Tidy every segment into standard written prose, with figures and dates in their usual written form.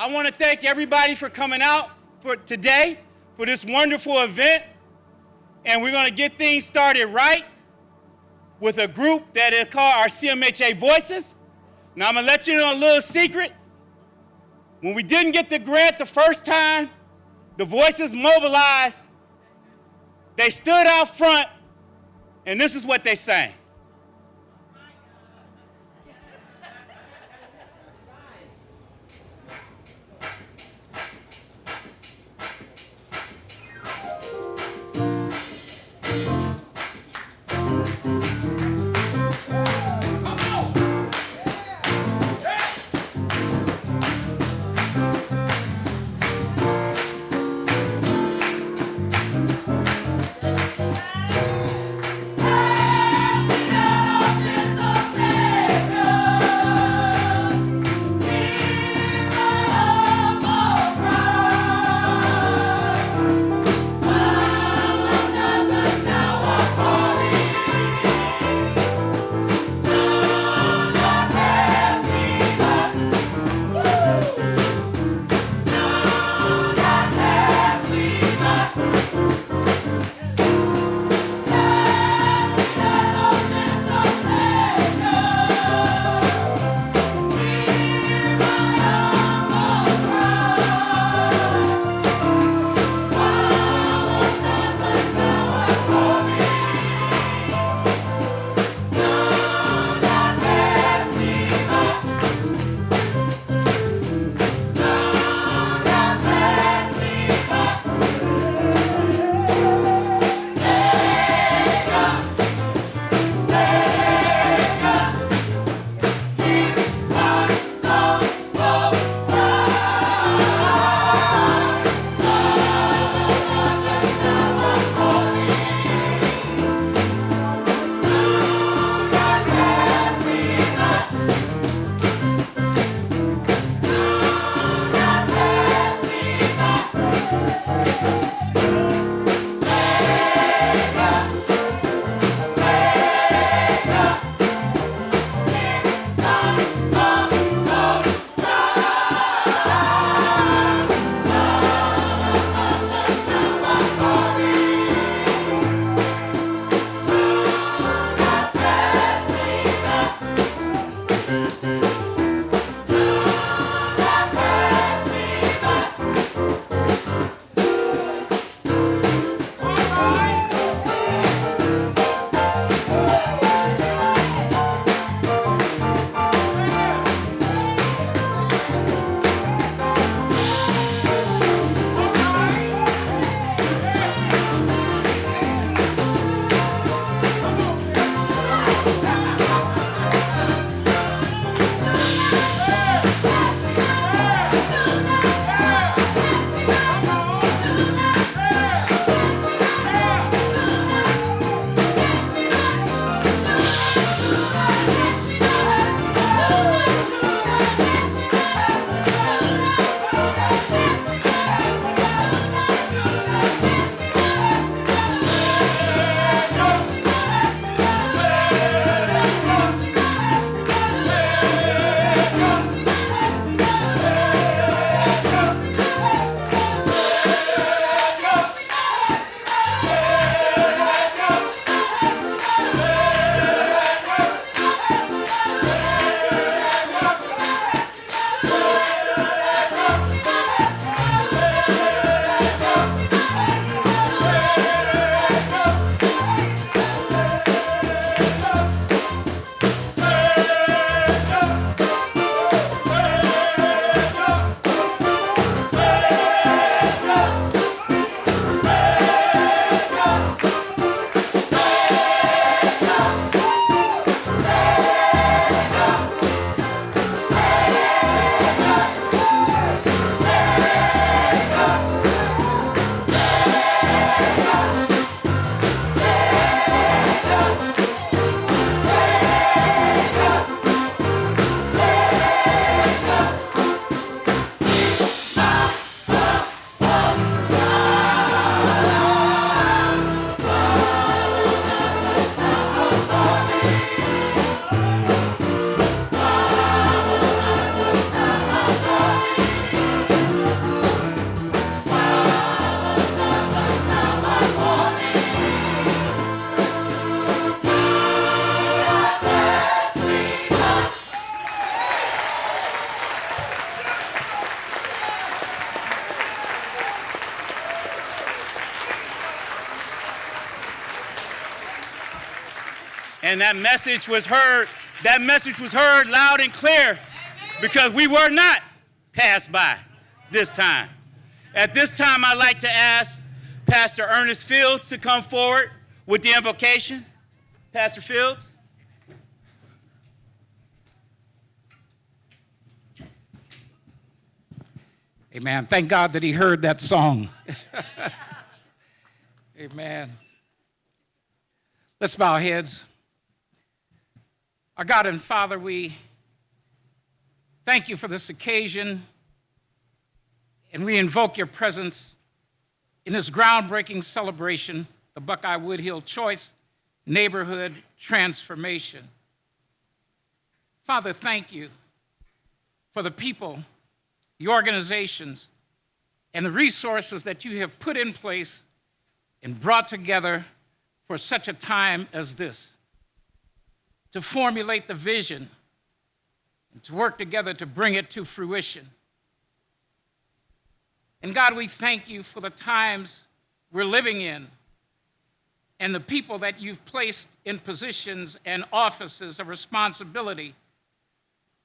I want to thank everybody for coming out for today for this wonderful event. And we're going to get things started right with a group that is called our CMHA Voices. Now, I'm going to let you know a little secret. When we didn't get the grant the first time, the Voices mobilized. They stood out front, and this is what they sang. And that message was heard. That message was heard loud and clear because we were not passed by this time. At this time, I'd like to ask Pastor Ernest Fields to come forward with the invocation. Pastor Fields. Amen. Thank God that he heard that song. Amen. Let's bow our heads. Our God and Father, we thank you for this occasion, and we invoke your presence in this groundbreaking celebration, the Buckeye-Woodhill Choice Neighborhood Transformation. Father, thank you for the people, the organizations, and the resources that you have put in place and brought together for such a time as this, to formulate the vision and to work together to bring it to fruition. And God, we thank you for the times we're living in and the people that you've placed in positions and offices of responsibility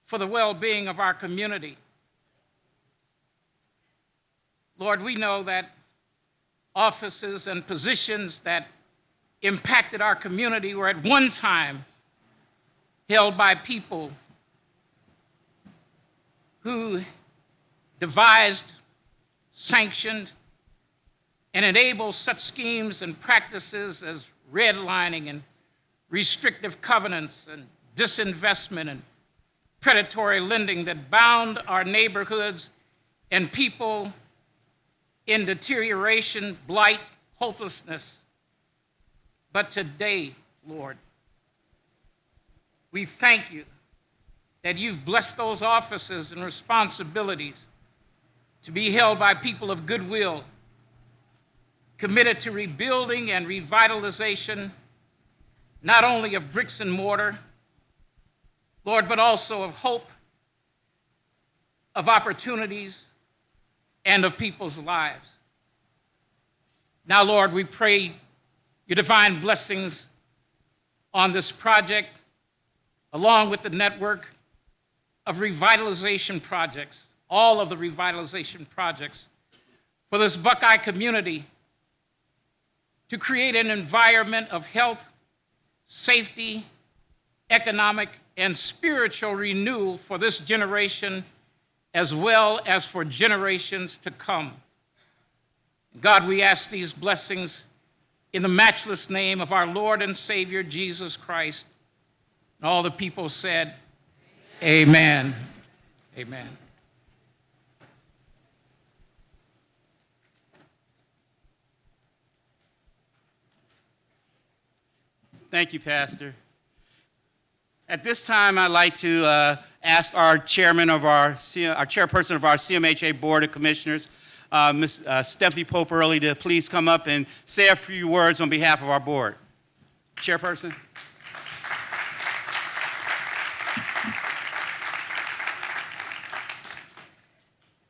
for the well-being of our community. Lord, we know that offices and positions that impacted our community were at one time held by people who devised, sanctioned, and enabled such schemes and practices as redlining and restrictive covenants and disinvestment and predatory lending that bound our neighborhoods and people in deterioration, blight, hopelessness. But today, Lord, we thank you that you've blessed those offices and responsibilities to be held by people of goodwill, committed to rebuilding and revitalization, not only of bricks and mortar, Lord, but also of hope, of opportunities, and of people's lives. Now, Lord, we pray your divine blessings on this project, along with the network of revitalization projects, all of the revitalization projects for this Buckeye community, to create an environment of health, safety, economic, and spiritual renewal for this generation, as well as for generations to come. God, we ask these blessings in the matchless name of our Lord and Savior, Jesus Christ. And all the people said, amen. Amen. Thank you, Pastor. At this time, I'd like to ask our chairperson of our CMHA Board of Commissioners, Ms. Stephanie Pope Early, to please come up and say a few words on behalf of our board. Chairperson.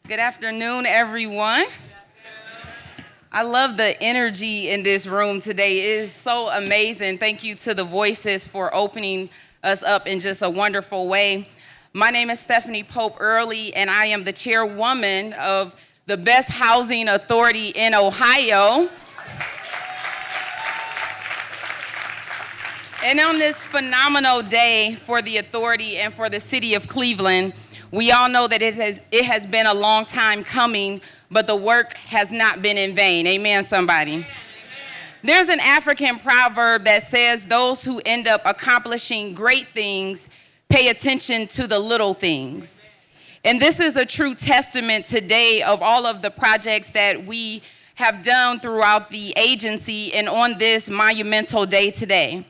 Good afternoon, everyone. I love the energy in this room today. It is so amazing. Thank you to the voices for opening us up in just a wonderful way. My name is Stephanie Pope Early, and I am the chairwoman of the best housing authority in Ohio. And on this phenomenal day for the authority and for the city of Cleveland, we all know that it has been a long time coming, but the work has not been in vain. Amen, somebody. Amen. There's an African proverb that says those who end up accomplishing great things pay attention to the little things. And this is a true testament today of all of the projects that we have done throughout the agency and on this monumental day today.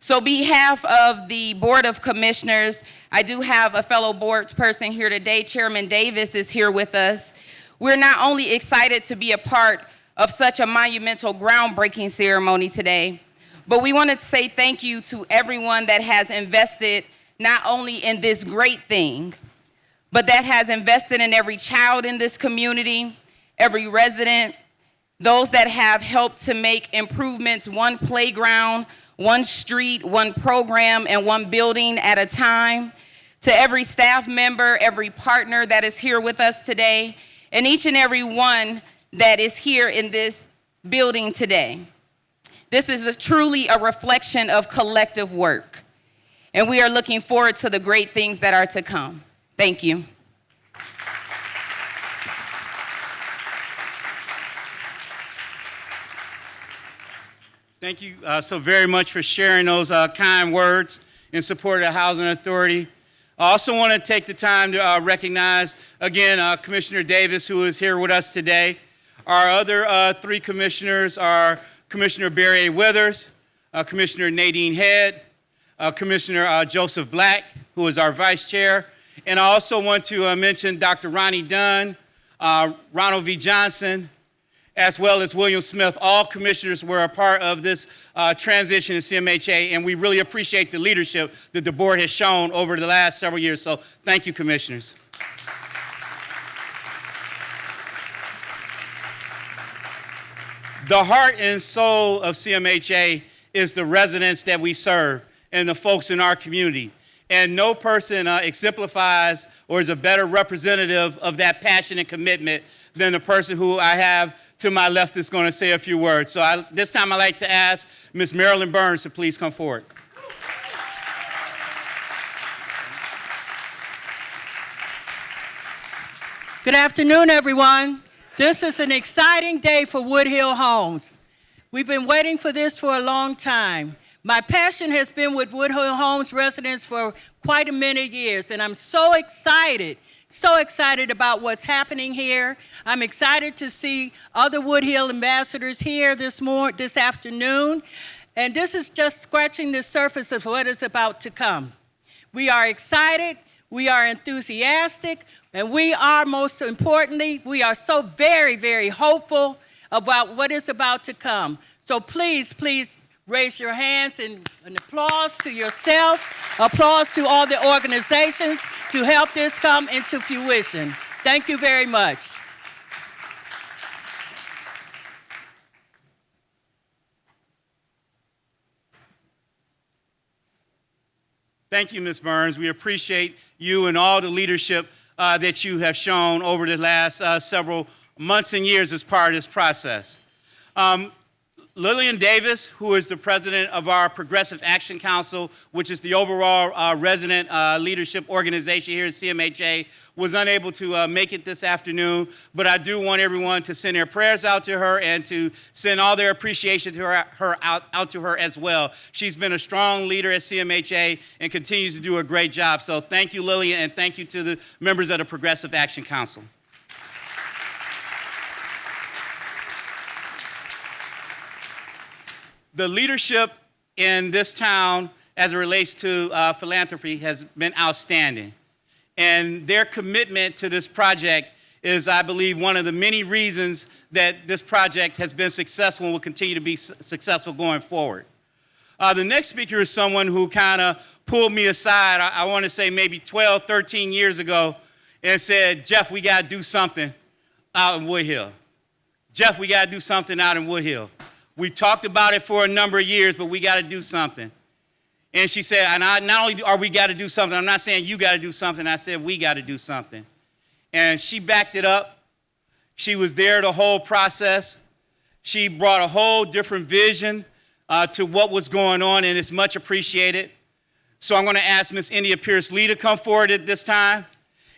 So on behalf of the Board of Commissioners, I do have a fellow board person here today. Chairman Davis is here with us. We're not only excited to be a part of such a monumental groundbreaking ceremony today, but we want to say thank you to everyone that has invested not only in this great thing, but that has invested in every child in this community, every resident, those that have helped to make improvements one playground, one street, one program, and one building at a time, to every staff member, every partner that is here with us today, and each and every one that is here in this building today. This is truly a reflection of collective work, and we are looking forward to the great things that are to come. Thank you. Thank you so very much for sharing those kind words in support of the Housing Authority. I also want to take the time to recognize, again, Commissioner Davis, who is here with us today. Our other three commissioners are Commissioner Barry A. Withers, Commissioner Nadine Head, Commissioner Joseph Black, who is our Vice Chair. And I also want to mention Dr. Ronnie Dunn, Ronald V. Johnson, as well as William Smith. All commissioners were a part of this transition in CMHA, and we really appreciate the leadership that the board has shown over the last several years. So thank you, commissioners. The heart and soul of CMHA is the residents that we serve and the folks in our community. And no person exemplifies or is a better representative of that passion and commitment than the person who I have to my left is going to say a few words. So this time I'd like to ask Ms. Marilyn Burns to please come forward. Good afternoon, everyone. This is an exciting day for Woodhill Homes. We've been waiting for this for a long time. My passion has been with Woodhill Homes residents for quite a many years, and I'm so excited about what's happening here. I'm excited to see other Woodhill ambassadors here this afternoon, and this is just scratching the surface of what is about to come. We are excited, we are enthusiastic, and we are, most importantly, we are so very, very hopeful about what is about to come. So please, please raise your hands and an applause to yourself, applause to all the organizations to help this come into fruition. Thank you very much. Thank you, Ms. Burns. We appreciate you and all the leadership that you have shown over the last several months and years as part of this process. Lillian Davis, who is the president of our Progressive Action Council, which is the overall resident leadership organization here at CMHA, was unable to make it this afternoon, but I do want everyone to send their prayers out to her and to send all their appreciation to her out to her as well. She's been a strong leader at CMHA and continues to do a great job. So thank you, Lillian, and thank you to the members of the Progressive Action Council. The leadership in this town as it relates to philanthropy has been outstanding. And their commitment to this project is, I believe, one of the many reasons that this project has been successful and will continue to be successful going forward. The next speaker is someone who kind of pulled me aside, I want to say maybe 12, 13 years ago, and said, Jeff, we got to do something out in Woodhill. Jeff, we got to do something out in Woodhill. We talked about it for a number of years, but we got to do something. And she said, and not only are we got to do something, I'm not saying you got to do something, I said we got to do something. And she backed it up. She was there the whole process. She brought a whole different vision to what was going on, and it's much appreciated. So I'm going to ask Ms. India Pierce-Lee to come forward at this time.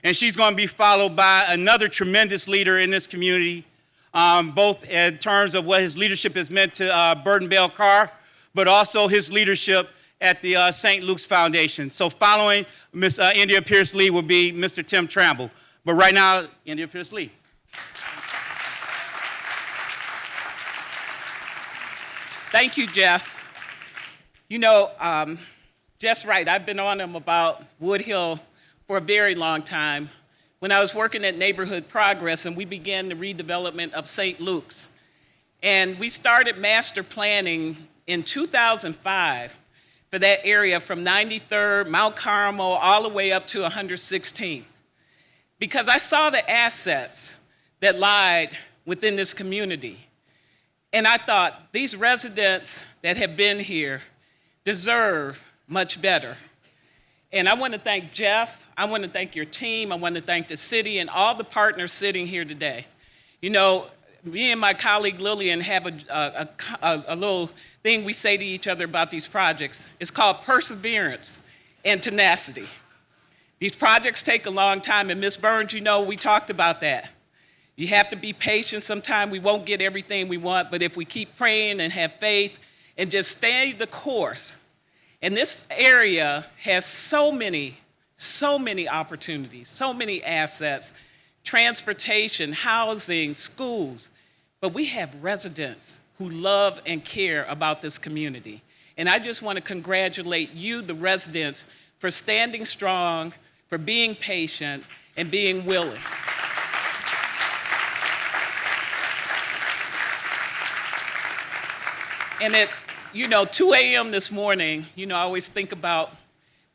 And she's going to be followed by another tremendous leader in this community, both in terms of what his leadership has meant to Burton Bell Carr, but also his leadership at the St. Luke's Foundation. So following Ms. India Pierce-Lee will be Mr. Tim Tramble. But right now, India Pierce-Lee. Thank you, Jeff. You know, Jeff's right. I've been on him about Woodhill for a very long time. When I was working at Neighborhood Progress and we began the redevelopment of St. Luke's. And we started master planning in 2005 for that area from 93rd, Mount Carmel, all the way up to 116th. Because I saw the assets that lied within this community. And I thought, these residents that have been here deserve much better. And I want to thank Jeff, I want to thank your team, I want to thank the city and all the partners sitting here today. You know, me and my colleague Lillian have a little thing we say to each other about these projects. It's called perseverance and tenacity. These projects take a long time, and Ms. Burns, you know, we talked about that. You have to be patient. Sometimes we won't get everything we want, but if we keep praying and have faith and just stay the course. And this area has so many opportunities, so many assets, transportation, housing, schools. But we have residents who love and care about this community. And I just want to congratulate you, the residents, for standing strong, for being patient, and being willing. And at 2 a.m. this morning, I always think about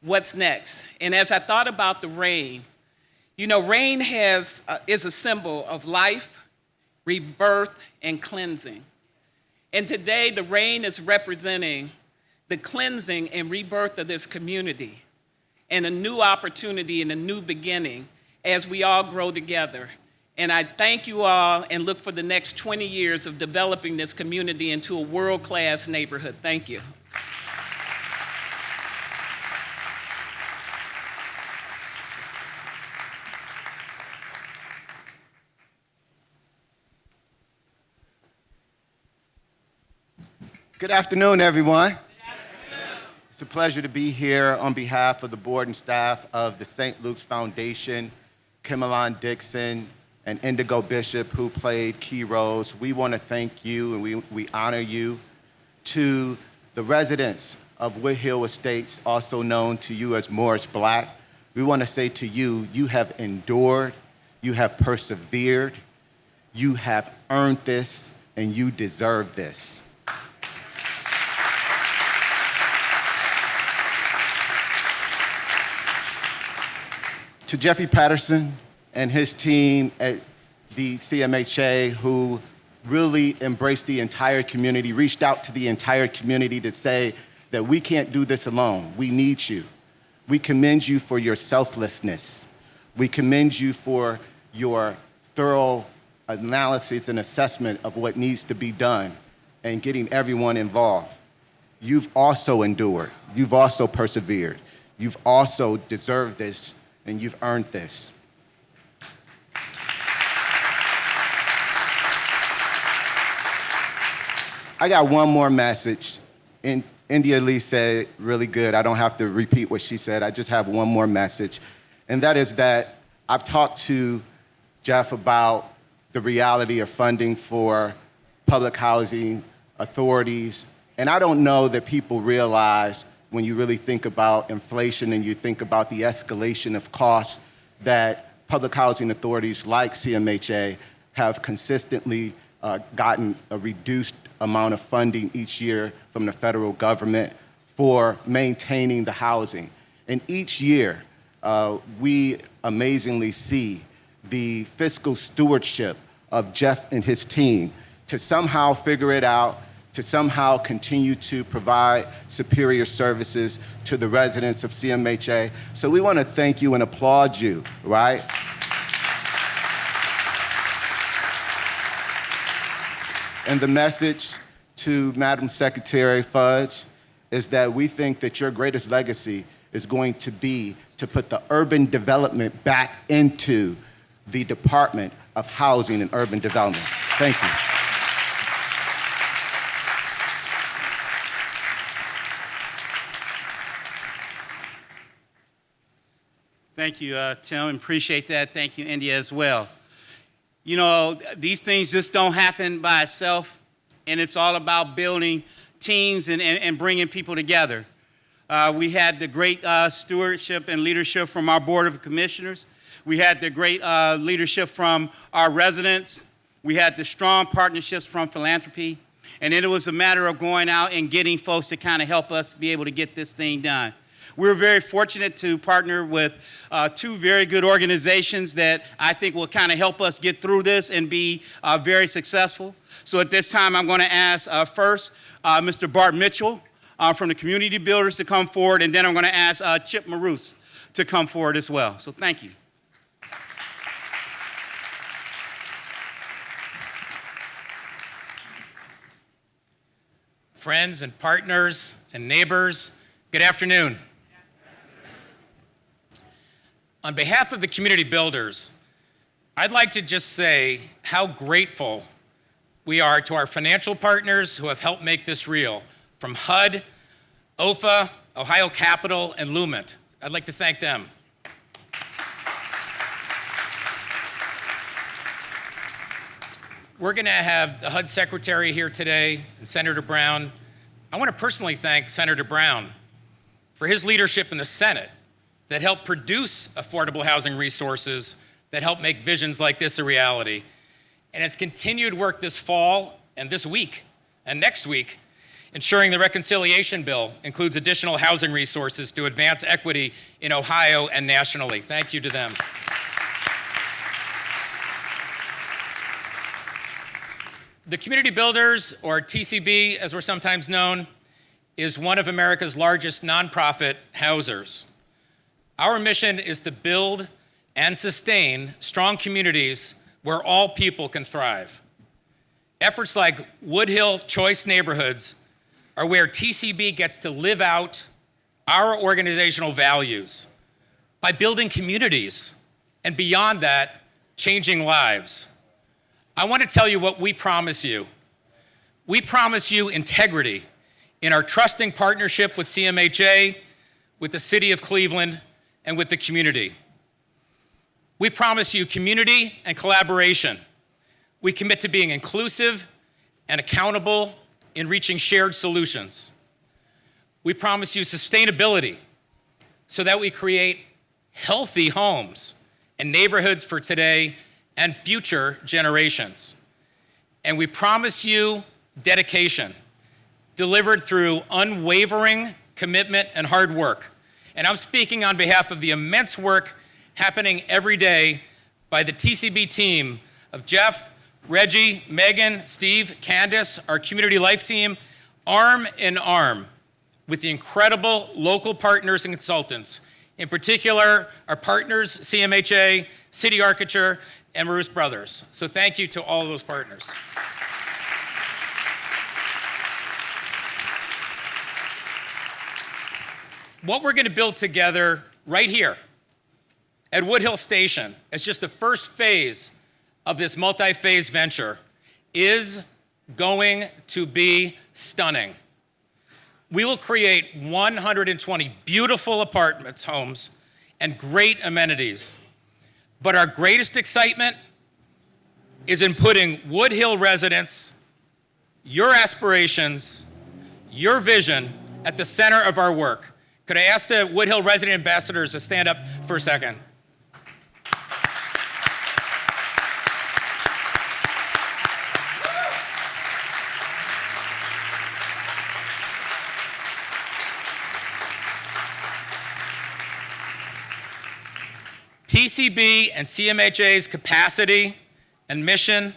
what's next. And as I thought about the rain, rain is a symbol of life, rebirth, and cleansing. And today, the rain is representing the cleansing and rebirth of this community and a new opportunity and a new beginning as we all grow together. And I thank you all and look for the next 20 years of developing this community into a world-class neighborhood. Thank you. Good afternoon, everyone. Good afternoon. It's a pleasure to be here on behalf of the board and staff of the St. Luke's Foundation, Cmha Dixon, and Indigo Bishop, who played key roles. We want to thank you and we honor you. To the residents of Woodhill Estates, also known to you as Morris Black, we want to say to you, you have endured, you have persevered, you have earned this, and you deserve this. To Jeffrey Patterson and his team at the CMHA, who really embraced the entire community, reached out to the entire community to say that we can't do this alone. We need you. We commend you for your selflessness. We commend you for your thorough analysis and assessment of what needs to be done and getting everyone involved. You've also endured. You've also persevered. You've also deserved this, and you've earned this. I got one more message. India Lee said it really good. I don't have to repeat what she said. I just have one more message. And that is that I've talked to Jeff about the reality of funding for public housing authorities. And I don't know that people realize when you really think about inflation and you think about the escalation of costs that public housing authorities like CMHA have consistently gotten a reduced amount of funding each year from the federal government for maintaining the housing. And each year, we amazingly see the fiscal stewardship of Jeff and his team to somehow figure it out, to somehow continue to provide superior services to the residents of CMHA. So we want to thank you and applaud you, right? And the message to Madam Secretary Fudge is that we think that your greatest legacy is going to be to put the urban development back into the Department of Housing and Urban Development. Thank you. Thank you, Tim. Appreciate that. Thank you, India, as well. You know, these things just don't happen by itself, and it's all about building teams and bringing people together. We had the great stewardship and leadership from our Board of Commissioners. We had the great leadership from our residents. We had the strong partnerships from philanthropy. And then it was a matter of going out and getting folks to kind of help us be able to get this thing done. We're very fortunate to partner with two very good organizations that I think will kind of help us get through this and be very successful. So at this time, I'm going to ask first Mr. Bart Mitchell from the Community Builders to come forward, and then I'm going to ask Chip Marous to come forward as well. So thank you. Friends and partners and neighbors, good afternoon. On behalf of the community builders, I'd like to just say how grateful we are to our financial partners who have helped make this real, from HUD, OFA, Ohio Capital, and Lument. I'd like to thank them. We're going to have the HUD Secretary here today and Senator Brown. I want to personally thank Senator Brown for his leadership in the Senate that helped produce affordable housing resources that help make visions like this a reality. And his continued work this fall and this week and next week, ensuring the reconciliation bill includes additional housing resources to advance equity in Ohio and nationally. Thank you to them. The Community Builders, or TCB as we're sometimes known, is one of America's largest nonprofit housers. Our mission is to build and sustain strong communities where all people can thrive. Efforts like Woodhill Choice Neighborhoods are where TCB gets to live out our organizational values by building communities and beyond that, changing lives. I want to tell you what we promise you. We promise you integrity in our trusting partnership with CMHA, with the City of Cleveland, and with the community. We promise you community and collaboration. We commit to being inclusive and accountable in reaching shared solutions. We promise you sustainability so that we create healthy homes and neighborhoods for today and future generations. And we promise you dedication, delivered through unwavering commitment and hard work. And I'm speaking on behalf of the immense work happening every day by the TCB team of Jeff, Reggie, Megan, Steve, Candace, our community life team, arm in arm with the incredible local partners and consultants, in particular, our partners, CMHA, City Architecture, and Marous Brothers. So thank you to all of those partners. What we're going to build together right here at Woodhill Station as just the first phase of this multi-phase venture is going to be stunning. We will create 120 beautiful apartments, homes, and great amenities. But our greatest excitement is in putting Woodhill residents, your aspirations, your vision at the center of our work. Could I ask the Woodhill resident ambassadors to stand up for a second? TCB and CMHA's capacity and mission,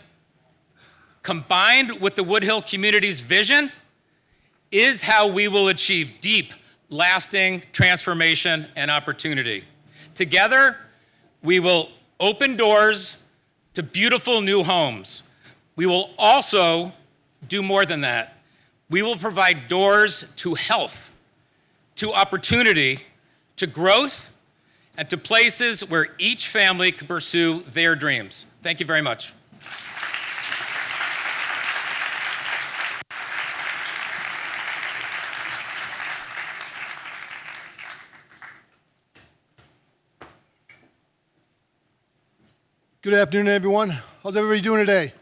combined with the Woodhill community's vision, is how we will achieve deep, lasting transformation and opportunity. Together, we will open doors to beautiful new homes. We will also do more than that. We will provide doors to health, to opportunity, to growth, and to places where each family can pursue their dreams. Thank you very much. Good afternoon, everyone. How's everybody doing today?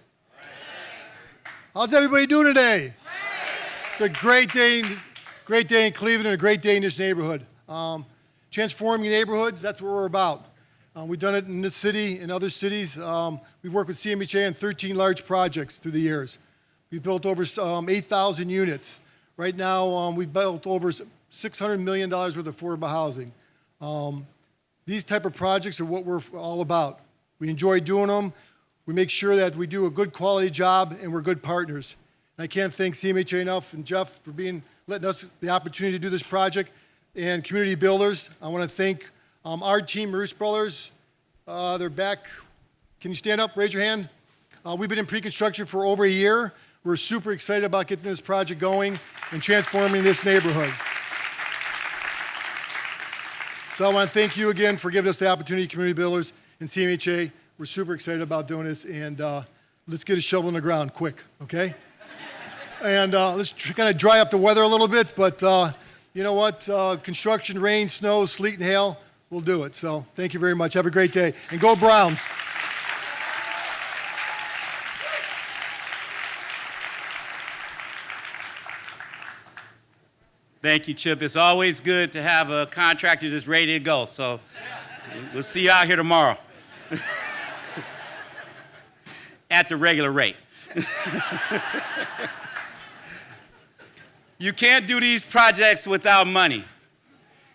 How's everybody doing today? It's a great day in Cleveland and a great day in this neighborhood. Transforming neighborhoods, that's what we're about. We've done it in this city, in other cities. We've worked with CMHA on 13 large projects through the years. We've built over 8,000 units. Right now, we've built over $600 million worth of affordable housing. These type of projects are what we're all about. We enjoy doing them. We make sure that we do a good quality job and we're good partners. And I can't thank CMHA enough and Jeff for letting us the opportunity to do this project, and community builders. I want to thank our team, Marous Brothers. They're back. Can you stand up, raise your hand? We've been in pre-construction for over a year. We're super excited about getting this project going and transforming this neighborhood. So I want to thank you again for giving us the opportunity, community builders and CMHA. We're super excited about doing this, and let's get a shovel in the ground quick, okay? And let's kind of dry up the weather a little bit, but you know what? Construction, rain, snow, sleet, and hail, we'll do it. So thank you very much. Have a great day, and go Browns. Thank you, Chip. It's always good to have a contractor that's ready to go. So we'll see you out here tomorrow at the regular rate. You can't do these projects without money.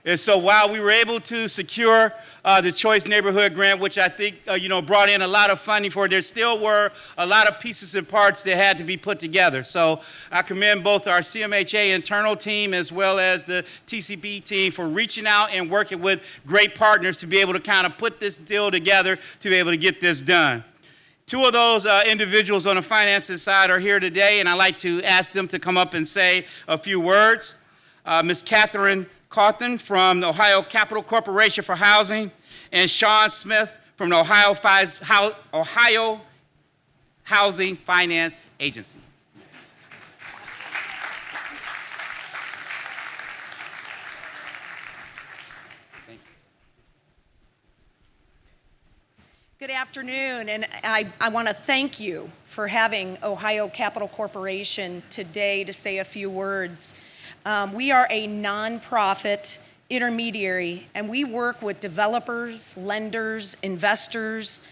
And so while we were able to secure the Choice Neighborhood Grant, which I think brought in a lot of funding for it, there still were a lot of pieces and parts that had to be put together. So I commend both our CMHA internal team as well as the TCB team for reaching out and working with great partners to be able to kind of put this deal together to be able to get this done. Two of those individuals on the finances side are here today, and I'd like to ask them to come up and say a few words. Ms. Catherine Cawthon from the Ohio Capital Corporation for Housing, and Sean Smith from the Ohio Housing Finance Agency. Good afternoon, and I want to thank you for having Ohio Capital Corporation today to say a few words. We are a nonprofit intermediary, and we work with developers, lenders, investors,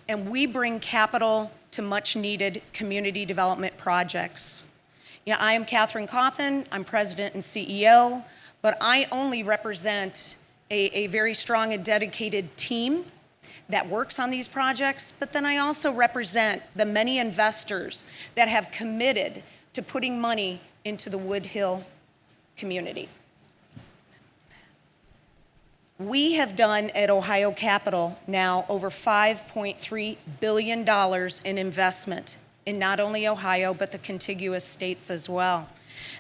and we bring capital to much-needed community development projects. I am Catherine Cawthon. I'm president and CEO, but I only represent a very strong and dedicated team that works on these projects, but then I also represent the many investors that have committed to putting money into the Woodhill community. We have done at Ohio Capital now over $5.3 billion in investment in not only Ohio, but the contiguous states as well.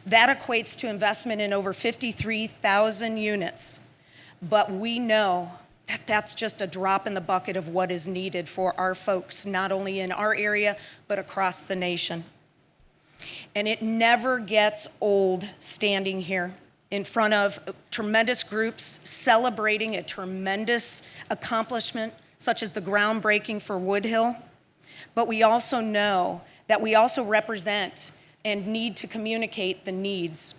That equates to investment in over 53,000 units, but we know that that's just a drop in the bucket of what is needed for our folks, not only in our area, but across the nation. And it never gets old standing here in front of tremendous groups celebrating a tremendous accomplishment, such as the groundbreaking for Woodhill. But we also know that we also represent and need to communicate the needs.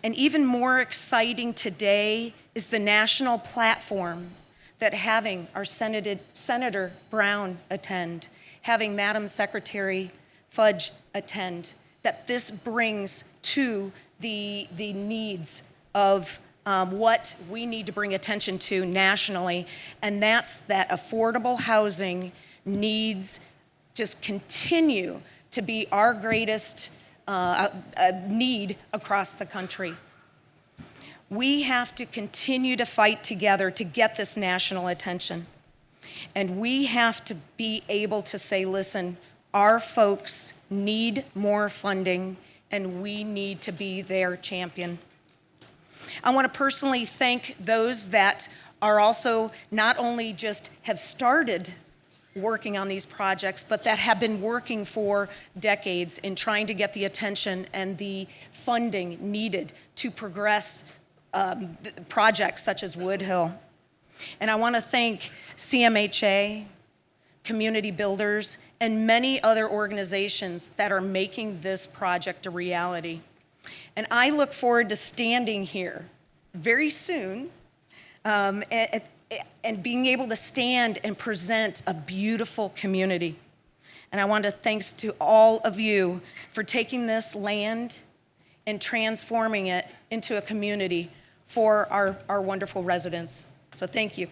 And even more exciting today is the national platform that having our Senator Brown attend, having Madam Secretary Fudge attend, that this brings to the needs of what we need to bring attention to nationally, and that's that affordable housing needs just continue to be our greatest need across the country. We have to continue to fight together to get this national attention. And we have to be able to say, listen, our folks need more funding and we need to be their champion. I want to personally thank those that are also not only just have started working on these projects, but that have been working for decades in trying to get the attention and the funding needed to progress projects such as Woodhill. And I want to thank CMHA, community builders, and many other organizations that are making this project a reality. And I look forward to standing here very soon and being able to stand and present a beautiful community. And I want to thanks to all of you for taking this land and transforming it into a community for our wonderful residents. So thank you.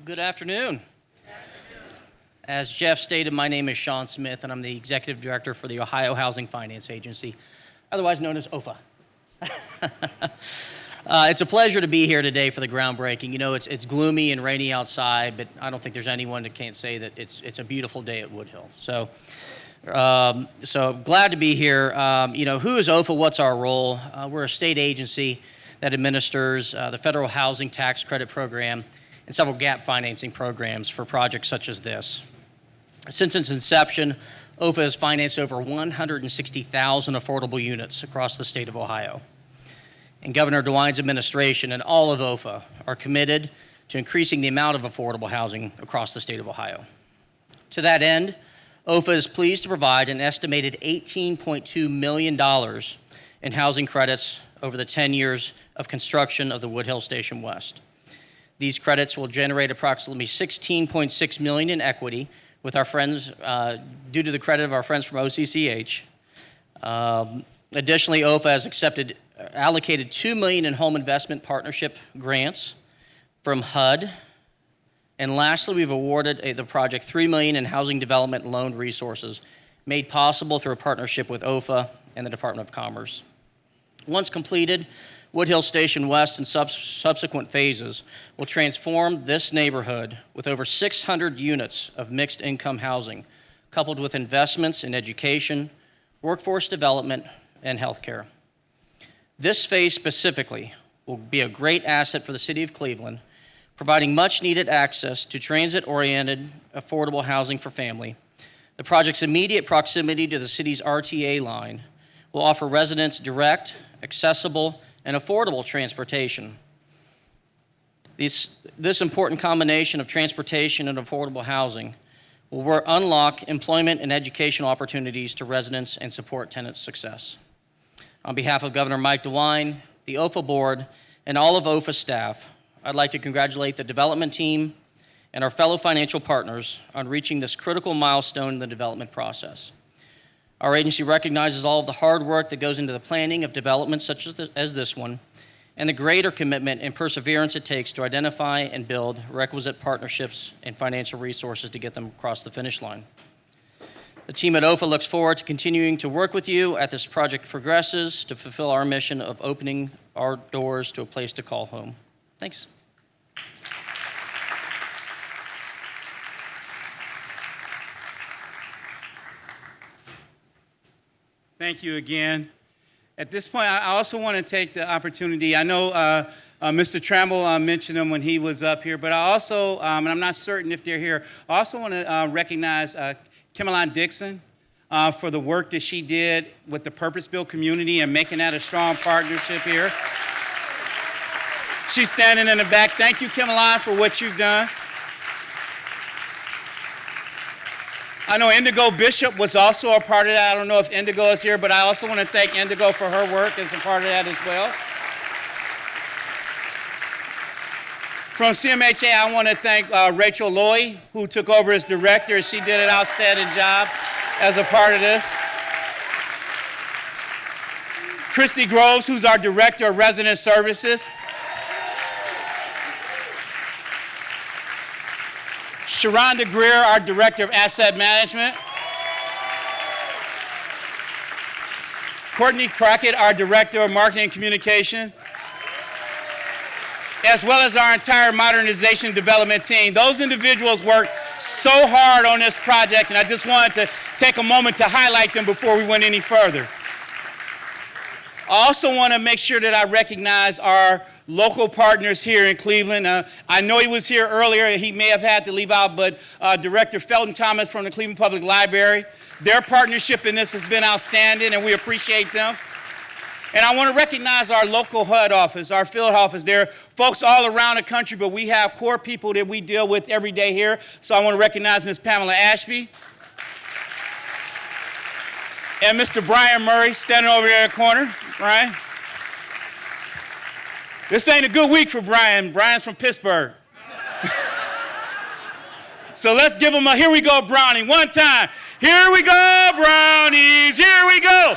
Good afternoon. As Jeff stated, my name is Sean Smith, and I'm the Executive Director for the Ohio Housing Finance Agency, otherwise known as OFA. It's a pleasure to be here today for the groundbreaking. You know, it's gloomy and rainy outside, but I don't think there's anyone that can't say that it's a beautiful day at Woodhill. So glad to be here. You know, who is OFA? What's our role? We're a state agency that administers the Federal Housing Tax Credit Program and several gap financing programs for projects such as this. Since its inception, OFA has financed over 160,000 affordable units across the state of Ohio. And Governor DeWine's administration and all of OFA are committed to increasing the amount of affordable housing across the state of Ohio. To that end, OFA is pleased to provide an estimated $18.2 million in housing credits over the 10 years of construction of the Woodhill Station West. These credits will generate approximately $16.6 million in equity with our friends, due to the credit of our friends from OCCH. Additionally, OFA has allocated $2 million in home investment partnership grants from HUD. And lastly, we've awarded the project $3 million in housing development loan resources made possible through a partnership with OFA and the Department of Commerce. Once completed, Woodhill Station West and subsequent phases will transform this neighborhood with over 600 units of mixed income housing, coupled with investments in education, workforce development, and healthcare. This phase specifically will be a great asset for the city of Cleveland, providing much needed access to transit-oriented, affordable housing for family. The project's immediate proximity to the city's RTA line will offer residents direct, accessible, and affordable transportation. This important combination of transportation and affordable housing will unlock employment and educational opportunities to residents and support tenant success. On behalf of Governor Mike DeWine, the OFA board, and all of OFA staff, I'd like to congratulate the development team and our fellow financial partners on reaching this critical milestone in the development process. Our agency recognizes all of the hard work that goes into the planning of developments such as this one, and the greater commitment and perseverance it takes to identify and build requisite partnerships and financial resources to get them across the finish line. The team at OFA looks forward to continuing to work with you as this project progresses to fulfill our mission of opening our doors to a place to call home. Thanks. Thank you again. At this point, I also want to take the opportunity. I know Mr. Tramble mentioned them when he was up here, but I also, and I'm not certain if they're here, I also want to recognize Cmha Dixon for the work that she did with the purpose-built community and making that a strong partnership here. She's standing in the back. Thank you, Cmha, for what you've done. I know Indigo Bishop was also a part of that. I don't know if Indigo is here, but I also want to thank Indigo for her work as a part of that as well. From CMHA, I want to thank Rachel Loy, who took over as director. She did an outstanding job as a part of this. Christy Groves, who's our director of resident services. Sharonda Greer, our Director of Asset Management. Courtney Crockett, our Director of Marketing and Communication. As well as our entire modernization and development team. Those individuals worked so hard on this project, and I just wanted to take a moment to highlight them before we went any further. I also want to make sure that I recognize our local partners here in Cleveland. I know he was here earlier. He may have had to leave out, but Director Felton Thomas from the Cleveland Public Library, their partnership in this has been outstanding, and we appreciate them. And I want to recognize our local HUD office, our field office. There are folks all around the country, but we have core people that we deal with every day here. So I want to recognize Ms. Pamela Ashby and Mr. Brian Murray standing over there in the corner. Brian. This ain't a good week for Brian. Brian's from Pittsburgh. So let's give him a here we go, Brownie, one time. Here we go, Brownies, here we go.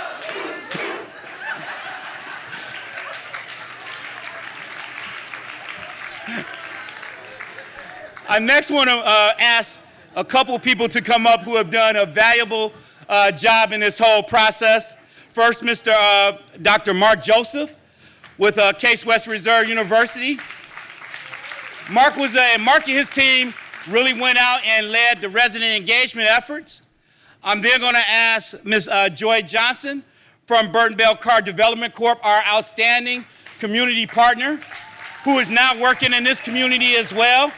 I next want to ask a couple people to come up who have done a valuable job in this whole process. First, Dr. Mark Joseph with Case Western Reserve University. Mark and his team really went out and led the resident engagement efforts. I'm then going to ask Ms. Joy Johnson from Burton Bell Car Development Corp., our outstanding community partner, who is now working in this community as well.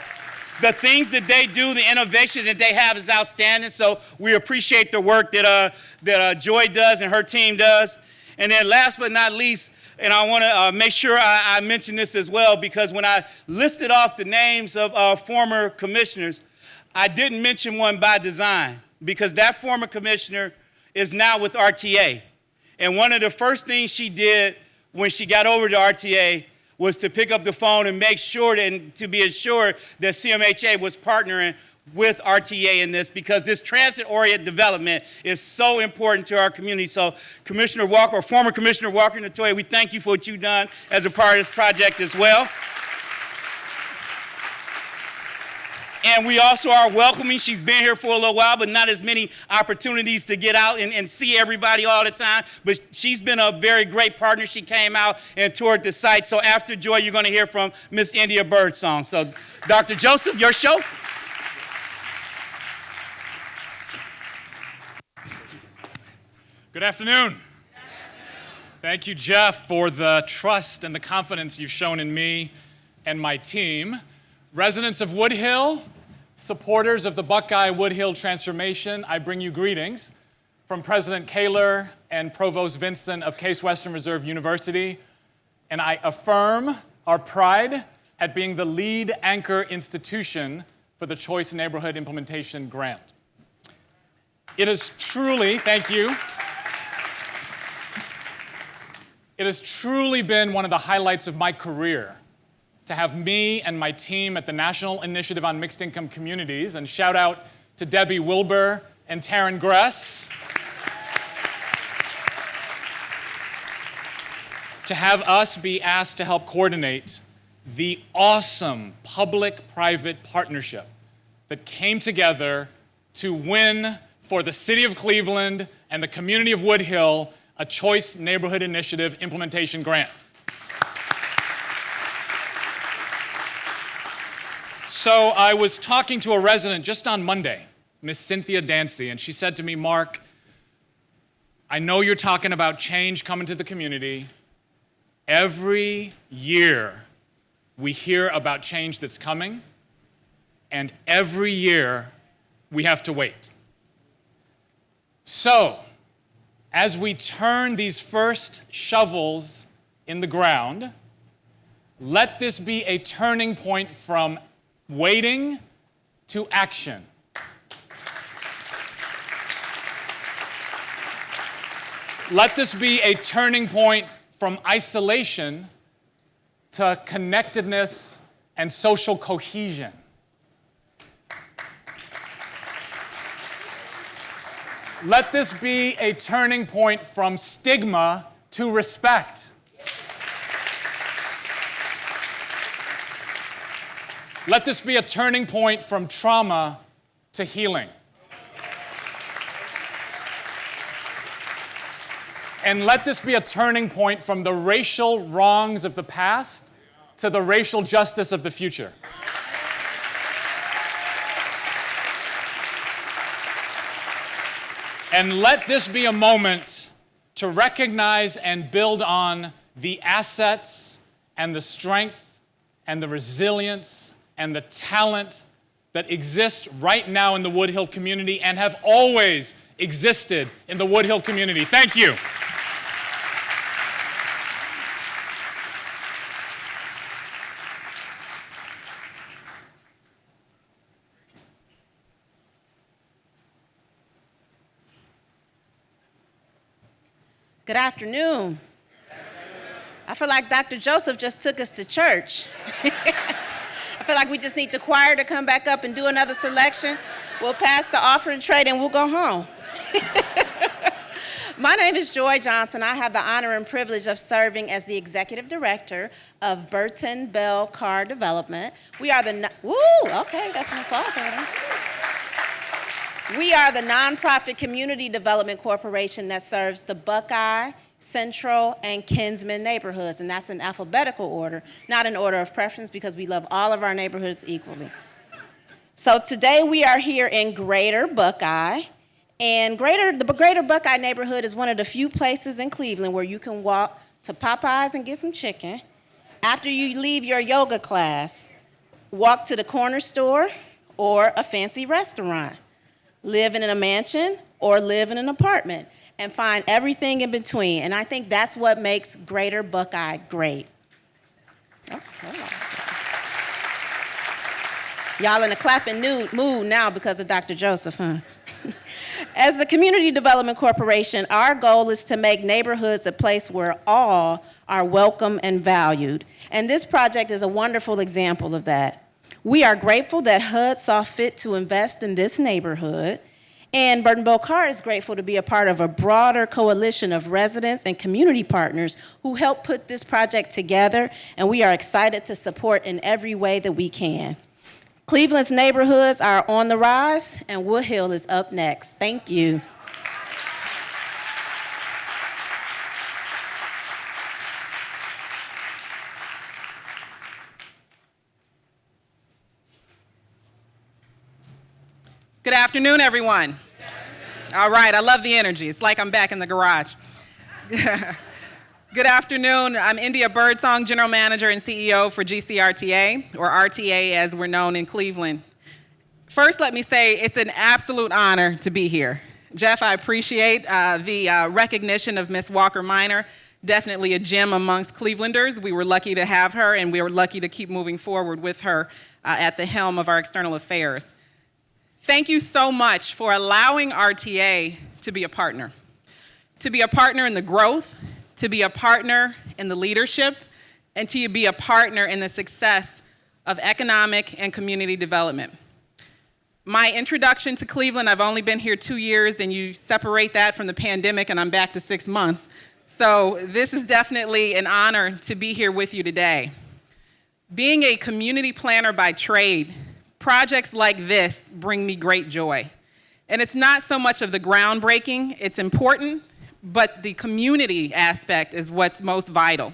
The things that they do, the innovation that they have is outstanding, so we appreciate the work that Joy does and her team does. And then last but not least, and I want to make sure I mention this as well, because when I listed off the names of former commissioners, I didn't mention one by design, because that former commissioner is now with RTA. And one of the first things she did when she got over to RTA was to pick up the phone and make sure to be assured that CMHA was partnering with RTA in this, because this transit-oriented development is so important to our community. So Commissioner Walker, or former Commissioner Walker Natoya, we thank you for what you've done as a part of this project as well. And we also are welcoming, she's been here for a little while, but not as many opportunities to get out and see everybody all the time. But she's been a very great partner. She came out and toured the site. So after Joy, you're going to hear from Miss India Birdsong. So Dr. Joseph, your show. Good afternoon. Thank you, Jeff, for the trust and the confidence you've shown in me and my team. Residents of Woodhill, supporters of the Buckeye-Woodhill transformation, I bring you greetings from President Kaler and Provost Vinson of Case Western Reserve University, and I affirm our pride at being the lead anchor institution for the Choice Neighborhood Implementation Grant. It is truly, thank you, it has truly been one of the highlights of my career to have me and my team at the National Initiative on Mixed Income Communities, and shout out to Debbie Wilbur and Taryn Gress, to have us be asked to help coordinate the awesome public-private partnership that came together to win for the City of Cleveland and the community of Woodhill a Choice Neighborhood Initiative Implementation Grant. So I was talking to a resident just on Monday, Miss Cynthia Dancy, and she said to me, Mark, I know you're talking about change coming to the community. Every year we hear about change that's coming, and every year we have to wait. So, as we turn these first shovels in the ground, let this be a turning point from waiting to action. Let this be a turning point from isolation to connectedness and social cohesion. Let this be a turning point from stigma to respect. Let this be a turning point from trauma to healing. And let this be a turning point from the racial wrongs of the past to the racial justice of the future. And let this be a moment to recognize and build on the assets and the strength and the resilience and the talent that exist right now in the Woodhill community and have always existed in the Woodhill community. Thank you. Good afternoon. I feel like Dr. Joseph just took us to church. I feel like we just need the choir to come back up and do another selection. We'll pass the offering tray and we'll go home. My name is Joy Johnson. I have the honor and privilege of serving as the Executive Director of Burton Bell Carr Development. We are the, okay, got some applause over there. We are the nonprofit community development corporation that serves the Buckeye, Central, and Kinsman neighborhoods, and that's in alphabetical order, not in order of preference, because we love all of our neighborhoods equally. So today we are here in Greater Buckeye, and the Greater Buckeye neighborhood is one of the few places in Cleveland where you can walk to Popeyes and get some chicken. After you leave your yoga class, walk to the corner store or a fancy restaurant, live in a mansion or live in an apartment, and find everything in between. And I think that's what makes Greater Buckeye great. Oh, y'all in a clapping mood now because of Dr. Joseph, huh? As the Community Development Corporation, our goal is to make neighborhoods a place where all are welcome and valued. And this project is a wonderful example of that. We are grateful that HUD saw fit to invest in this neighborhood, and Burton Bell Carr is grateful to be a part of a broader coalition of residents and community partners who helped put this project together, and we are excited to support in every way that we can. Cleveland's neighborhoods are on the rise, and Woodhill is up next. Thank you. Good afternoon, everyone. All right, I love the energy. It's like I'm back in the garage. Good afternoon. I'm India Birdsong, General Manager and CEO for GCRTA, or RTA as we're known in Cleveland. First, let me say it's an absolute honor to be here. Jeff, I appreciate the recognition of Ms. Walker Minor, definitely a gem amongst Clevelanders. We were lucky to have her, and we were lucky to keep moving forward with her at the helm of our external affairs. Thank you so much for allowing RTA to be a partner in the growth, to be a partner in the leadership, and to be a partner in the success of economic and community development. My introduction to Cleveland, I've only been here 2 years, and you separate that from the pandemic, and I'm back to 6 months. So this is definitely an honor to be here with you today. Being a community planner by trade, projects like this bring me great joy. And it's not so much of the groundbreaking, it's important, but the community aspect is what's most vital.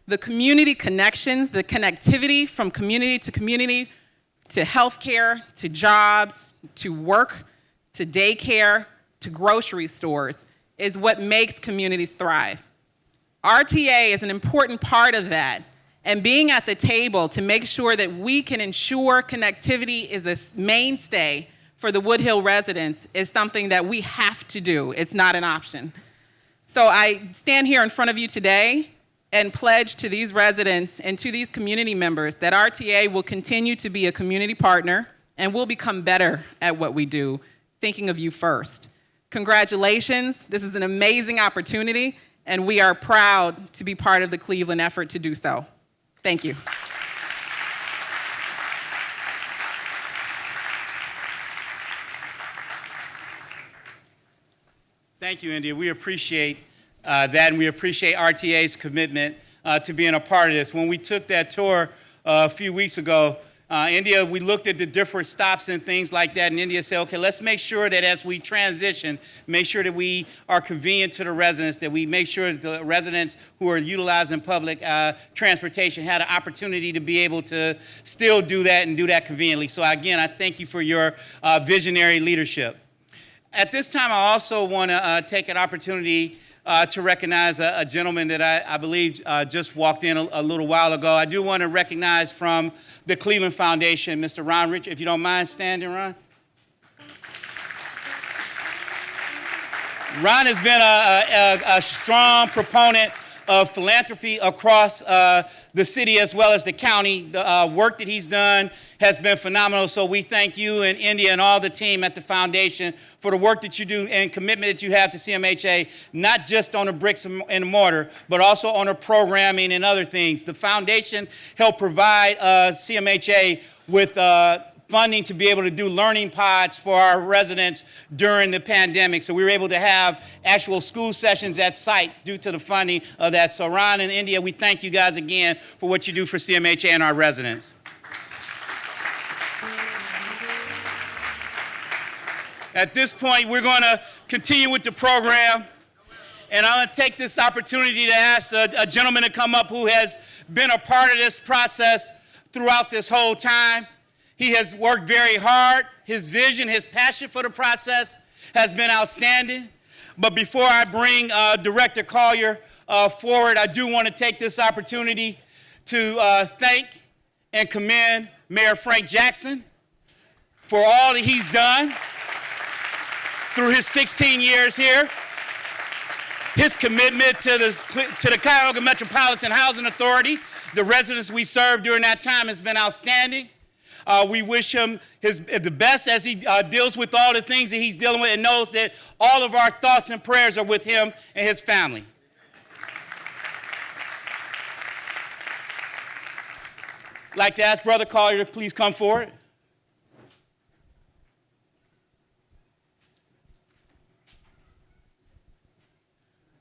The community connections, the connectivity from community to healthcare, to jobs, to work, to daycare, to grocery stores is what makes communities thrive. RTA is an important part of that, and being at the table to make sure that we can ensure connectivity is a mainstay for the Woodhill residents is something that we have to do. It's not an option. So I stand here in front of you today and pledge to these residents and to these community members that RTA will continue to be a community partner and will become better at what we do, thinking of you first. Congratulations, this is an amazing opportunity, and we are proud to be part of the Cleveland effort to do so. Thank you. Thank you, India. We appreciate that, and we appreciate RTA's commitment to being a part of this. When we took that tour a few weeks ago, India, we looked at the different stops and things like that, and India said, okay, let's make sure that as we transition, make sure that we are convenient to the residents, that we make sure that the residents who are utilizing public transportation had an opportunity to be able to still do that and do that conveniently. So again, I thank you for your visionary leadership. At this time, I also want to take an opportunity to recognize a gentleman that I believe just walked in a little while ago. I do want to recognize from the Cleveland Foundation, Mr. Ron Rich, if you don't mind standing, Ron. Ron has been a strong proponent of philanthropy across the city as well as the county. The work that he's done has been phenomenal, so we thank you and India and all the team at the foundation for the work that you do and commitment that you have to CMHA, not just on the bricks and the mortar, but also on the programming and other things. The foundation helped provide CMHA with funding to be able to do learning pods for our residents during the pandemic. So we were able to have actual school sessions at site due to the funding of that. So Ron and India, we thank you guys again for what you do for CMHA and our residents. At this point, we're going to continue with the program. And I'm going to take this opportunity to ask a gentleman to come up who has been a part of this process throughout this whole time. He has worked very hard. His vision, his passion for the process has been outstanding. But before I bring Director Collier forward, I do want to take this opportunity to thank and commend Mayor Frank Jackson for all that he's done through his 16 years here. His commitment to the Cuyahoga Metropolitan Housing Authority, the residents we served during that time, has been outstanding. We wish him the best as he deals with all the things that he's dealing with, and knows that all of our thoughts and prayers are with him and his family. I'd like to ask Brother Collier to please come forward.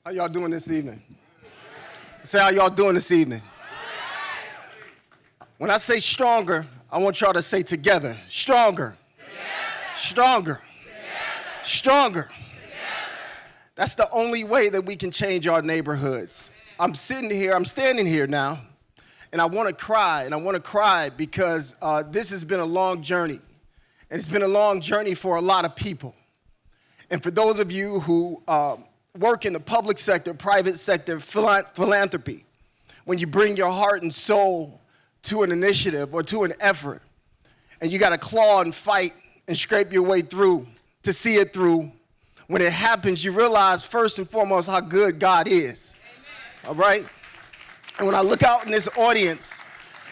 How y'all doing this evening? Say how y'all doing this evening. When I say stronger, I want y'all to say together, stronger, stronger, stronger. That's the only way that we can change our neighborhoods. I'm standing here now, and I want to cry, because this has been a long journey, and it's been a long journey for a lot of people. And for those of you who work in the public sector, private sector, philanthropy, when you bring your heart and soul to an initiative or to an effort, and you got to claw and fight and scrape your way through to see it through, when it happens, you realize first and foremost how good God is. Amen. All right? And when I look out in this audience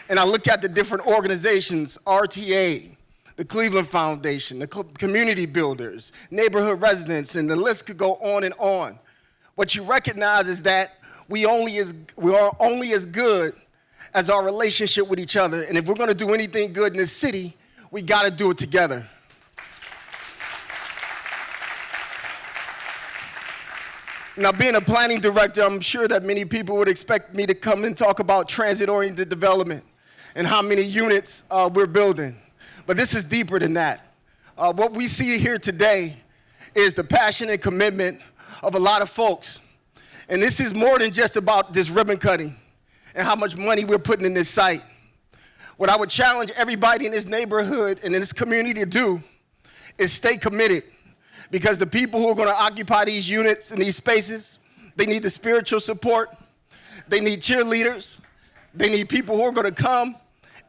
and I look at the different organizations, RTA, the Cleveland Foundation, the community builders, neighborhood residents, and the list could go on and on. What you recognize is that we are only as good as our relationship with each other. And if we're going to do anything good in this city, we got to do it together. Now, being a planning director, I'm sure that many people would expect me to come and talk about transit-oriented development and how many units we're building. But this is deeper than that. What we see here today is the passion and commitment of a lot of folks. And this is more than just about this ribbon cutting and how much money we're putting in this site. What I would challenge everybody in this neighborhood and in this community to do is stay committed, because the people who are going to occupy these units and these spaces, they need the spiritual support, they need cheerleaders, they need people who are going to come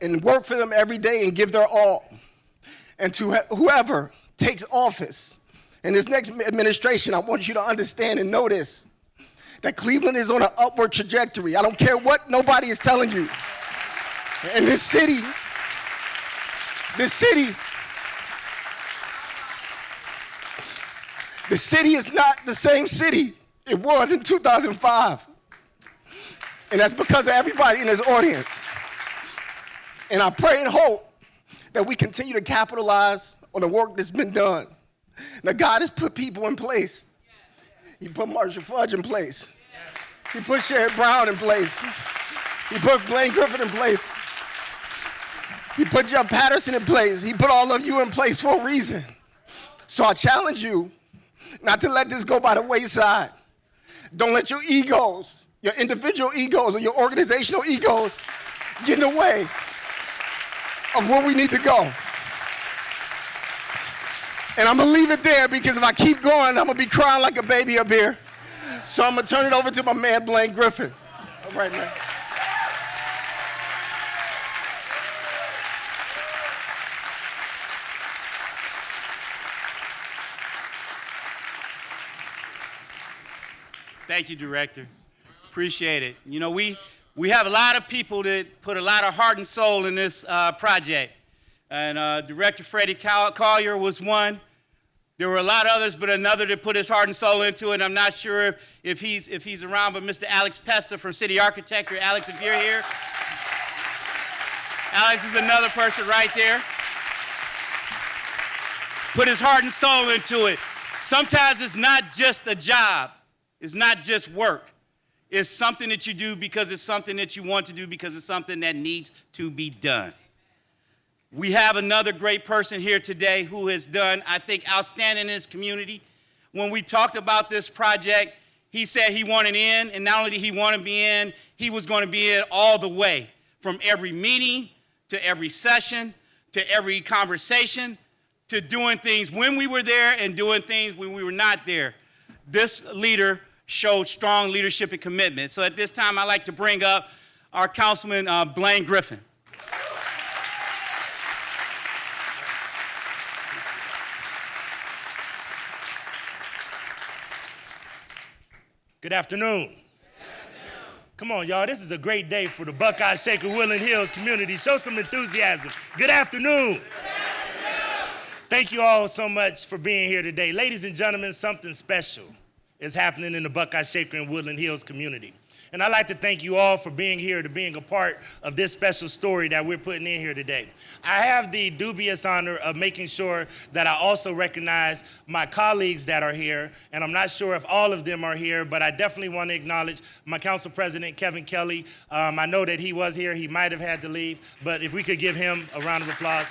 and work for them every day and give their all. And to whoever takes office in this next administration, I want you to understand and know this, that Cleveland is on an upward trajectory. I don't care what nobody is telling you. And this city is not the same city it was in 2005. And that's because of everybody in this audience. And I pray and hope that we continue to capitalize on the work that's been done. Now, God has put people in place. He put Marcia Fudge in place. He put Sherrod Brown in place. He put Blaine Griffin in place. He put Jeff Patterson in place. He put all of you in place for a reason. So I challenge you not to let this go by the wayside. Don't let your egos, your individual egos or your organizational egos get in the way of where we need to go. And I'm going to leave it there, because if I keep going, I'm going to be crying like a baby up here. So I'm going to turn it over to my man, Blaine Griffin. All right, man. Thank you, Director. Appreciate it. You know, we have a lot of people that put a lot of heart and soul in this project. And Director Freddie Collier was one. There were a lot of others, but another that put his heart and soul into it. I'm not sure if he's around, but Mr. Alex Pesta from City Architecture. Alex, if you're here. Alex is another person right there. Put his heart and soul into it. Sometimes it's not just a job. It's not just work. It's something that you do because it's something that you want to do because it's something that needs to be done. We have another great person here today who has done, I think, outstanding in his community. When we talked about this project, he said he wanted in, and not only did he want to be in, he was going to be in all the way, from every meeting to every session to every conversation to doing things when we were there and doing things when we were not there. This leader showed strong leadership and commitment. So at this time, I'd like to bring up our Councilman Blaine Griffin. Good afternoon. Come on, y'all. This is a great day for the Buckeye Shaker Woodland Hills community. Show some enthusiasm. Good afternoon. Thank you all so much for being here today. Ladies and gentlemen, something special is happening in the Buckeye Shaker and Woodland Hills community. And I'd like to thank you all for being here, to being a part of this special story that we're putting in here today. I have the dubious honor of making sure that I also recognize my colleagues that are here, and I'm not sure if all of them are here, but I definitely want to acknowledge my Council President, Kevin Kelly. I know that he was here. He might have had to leave, but if we could give him a round of applause.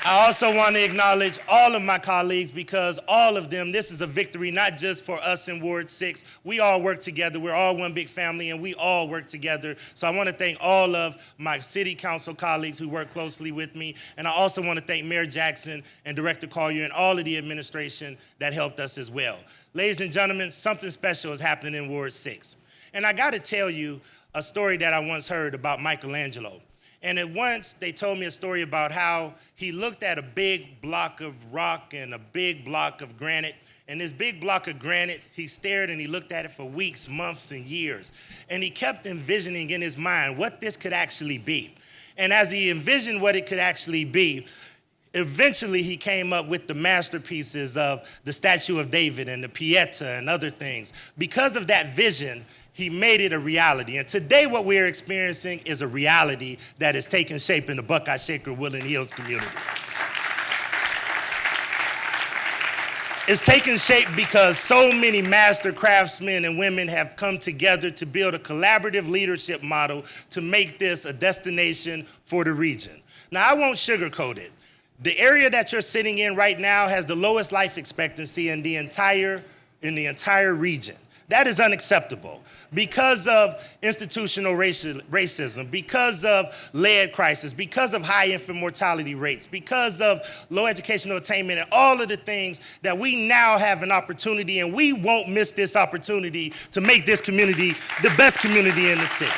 I also want to acknowledge all of my colleagues because all of them, this is a victory not just for us in Ward 6. We all work together. We're all one big family, and we all work together. So I want to thank all of my city council colleagues who work closely with me. And I also want to thank Mayor Jackson and Director Collier and all of the administration that helped us as well. Ladies and gentlemen, something special is happening in Ward 6. And I got to tell you a story that I once heard about Michelangelo. And at once, they told me a story about how he looked at a big block of rock and a big block of granite. And this big block of granite, he stared and he looked at it for weeks, months, and years. And he kept envisioning in his mind what this could actually be. And as he envisioned what it could actually be, eventually he came up with the masterpieces of the Statue of David and the Pieta and other things. Because of that vision, he made it a reality. And today what we're experiencing is a reality that is taking shape in the Buckeye Shaker Woodland Hills community. It's taking shape because so many master craftsmen and women have come together to build a collaborative leadership model to make this a destination for the region. Now, I won't sugarcoat it. The area that you're sitting in right now has the lowest life expectancy in the entire region. That is unacceptable because of institutional racism, because of lead crisis, because of high infant mortality rates, because of low educational attainment, and all of the things that we now have an opportunity, and we won't miss this opportunity to make this community the best community in the city.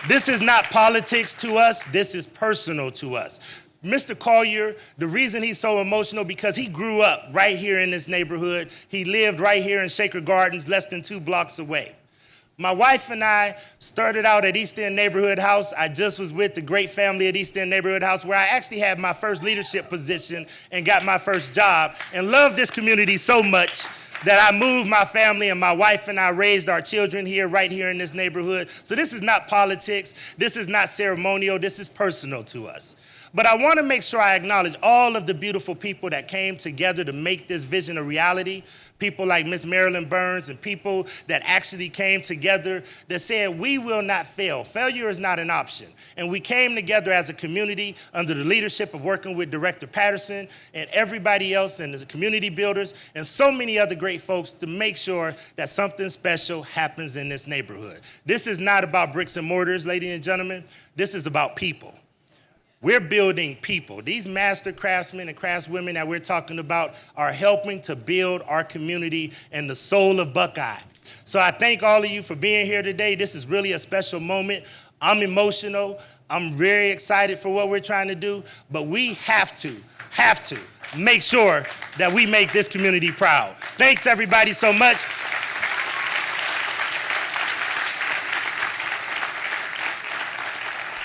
This is not politics to us, this is personal to us. Mr. Collier, the reason he's so emotional because he grew up right here in this neighborhood. He lived right here in Shaker Gardens, less than 2 blocks away. My wife and I started out at East End Neighborhood House. I just was with the great family at East End Neighborhood House where I actually had my first leadership position and got my first job and loved this community so much that I moved my family and my wife and I raised our children here, right here in this neighborhood. So this is not politics. This is not ceremonial. This is personal to us. But I want to make sure I acknowledge all of the beautiful people that came together to make this vision a reality. People like Miss Marilyn Burns and people that actually came together that said, we will not fail. Failure is not an option. And we came together as a community under the leadership of working with Director Patterson and everybody else and the community builders and so many other great folks to make sure that something special happens in this neighborhood. This is not about bricks and mortars, ladies and gentlemen. This is about people. We're building people. These master craftsmen and craftswomen that we're talking about are helping to build our community and the soul of Buckeye. So I thank all of you for being here today. This is really a special moment. I'm emotional. I'm very excited for what we're trying to do, but we have to have to make sure that we make this community proud. Thanks everybody so much.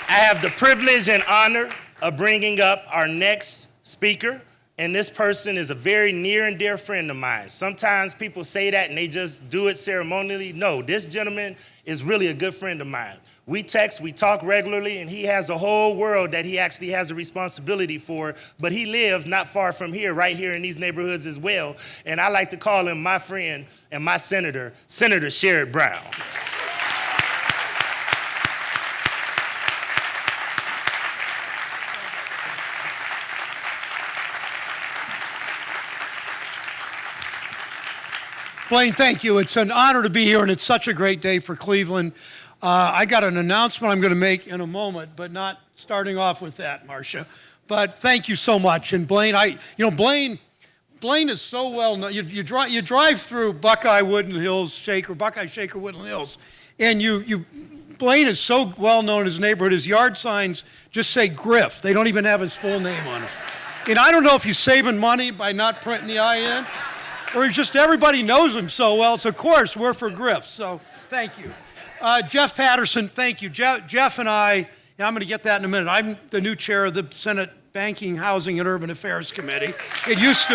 I have the privilege and honor of bringing up our next speaker, and this person is a very near and dear friend of mine. Sometimes people say that and they just do it ceremonially. No, this gentleman is really a good friend of mine. We text, we talk regularly, and he has a whole world that he actually has a responsibility for, but he lives not far from here, right here in these neighborhoods as well, and I like to call him my friend and my senator, Senator Sherrod Brown. Blaine, thank you. It's an honor to be here, and it's such a great day for Cleveland. I got an announcement I'm going to make in a moment, but not starting off with that, Marcia. But thank you so much. And Blaine, Blaine is so well known. You drive through Buckeye-Woodhill Shaker Woodhill Hills, and Blaine is so well known in his neighborhood. His yard signs just say Griff. They don't even have his full name on it. And I don't know if he's saving money by not printing the I in, or it's just everybody knows him so well. So of course we're for Griff. So thank you. Jeff Patterson, thank you. Jeff and I'm going to get that in a minute. I'm the new chair of the Senate Banking, Housing, and Urban Affairs Committee. It used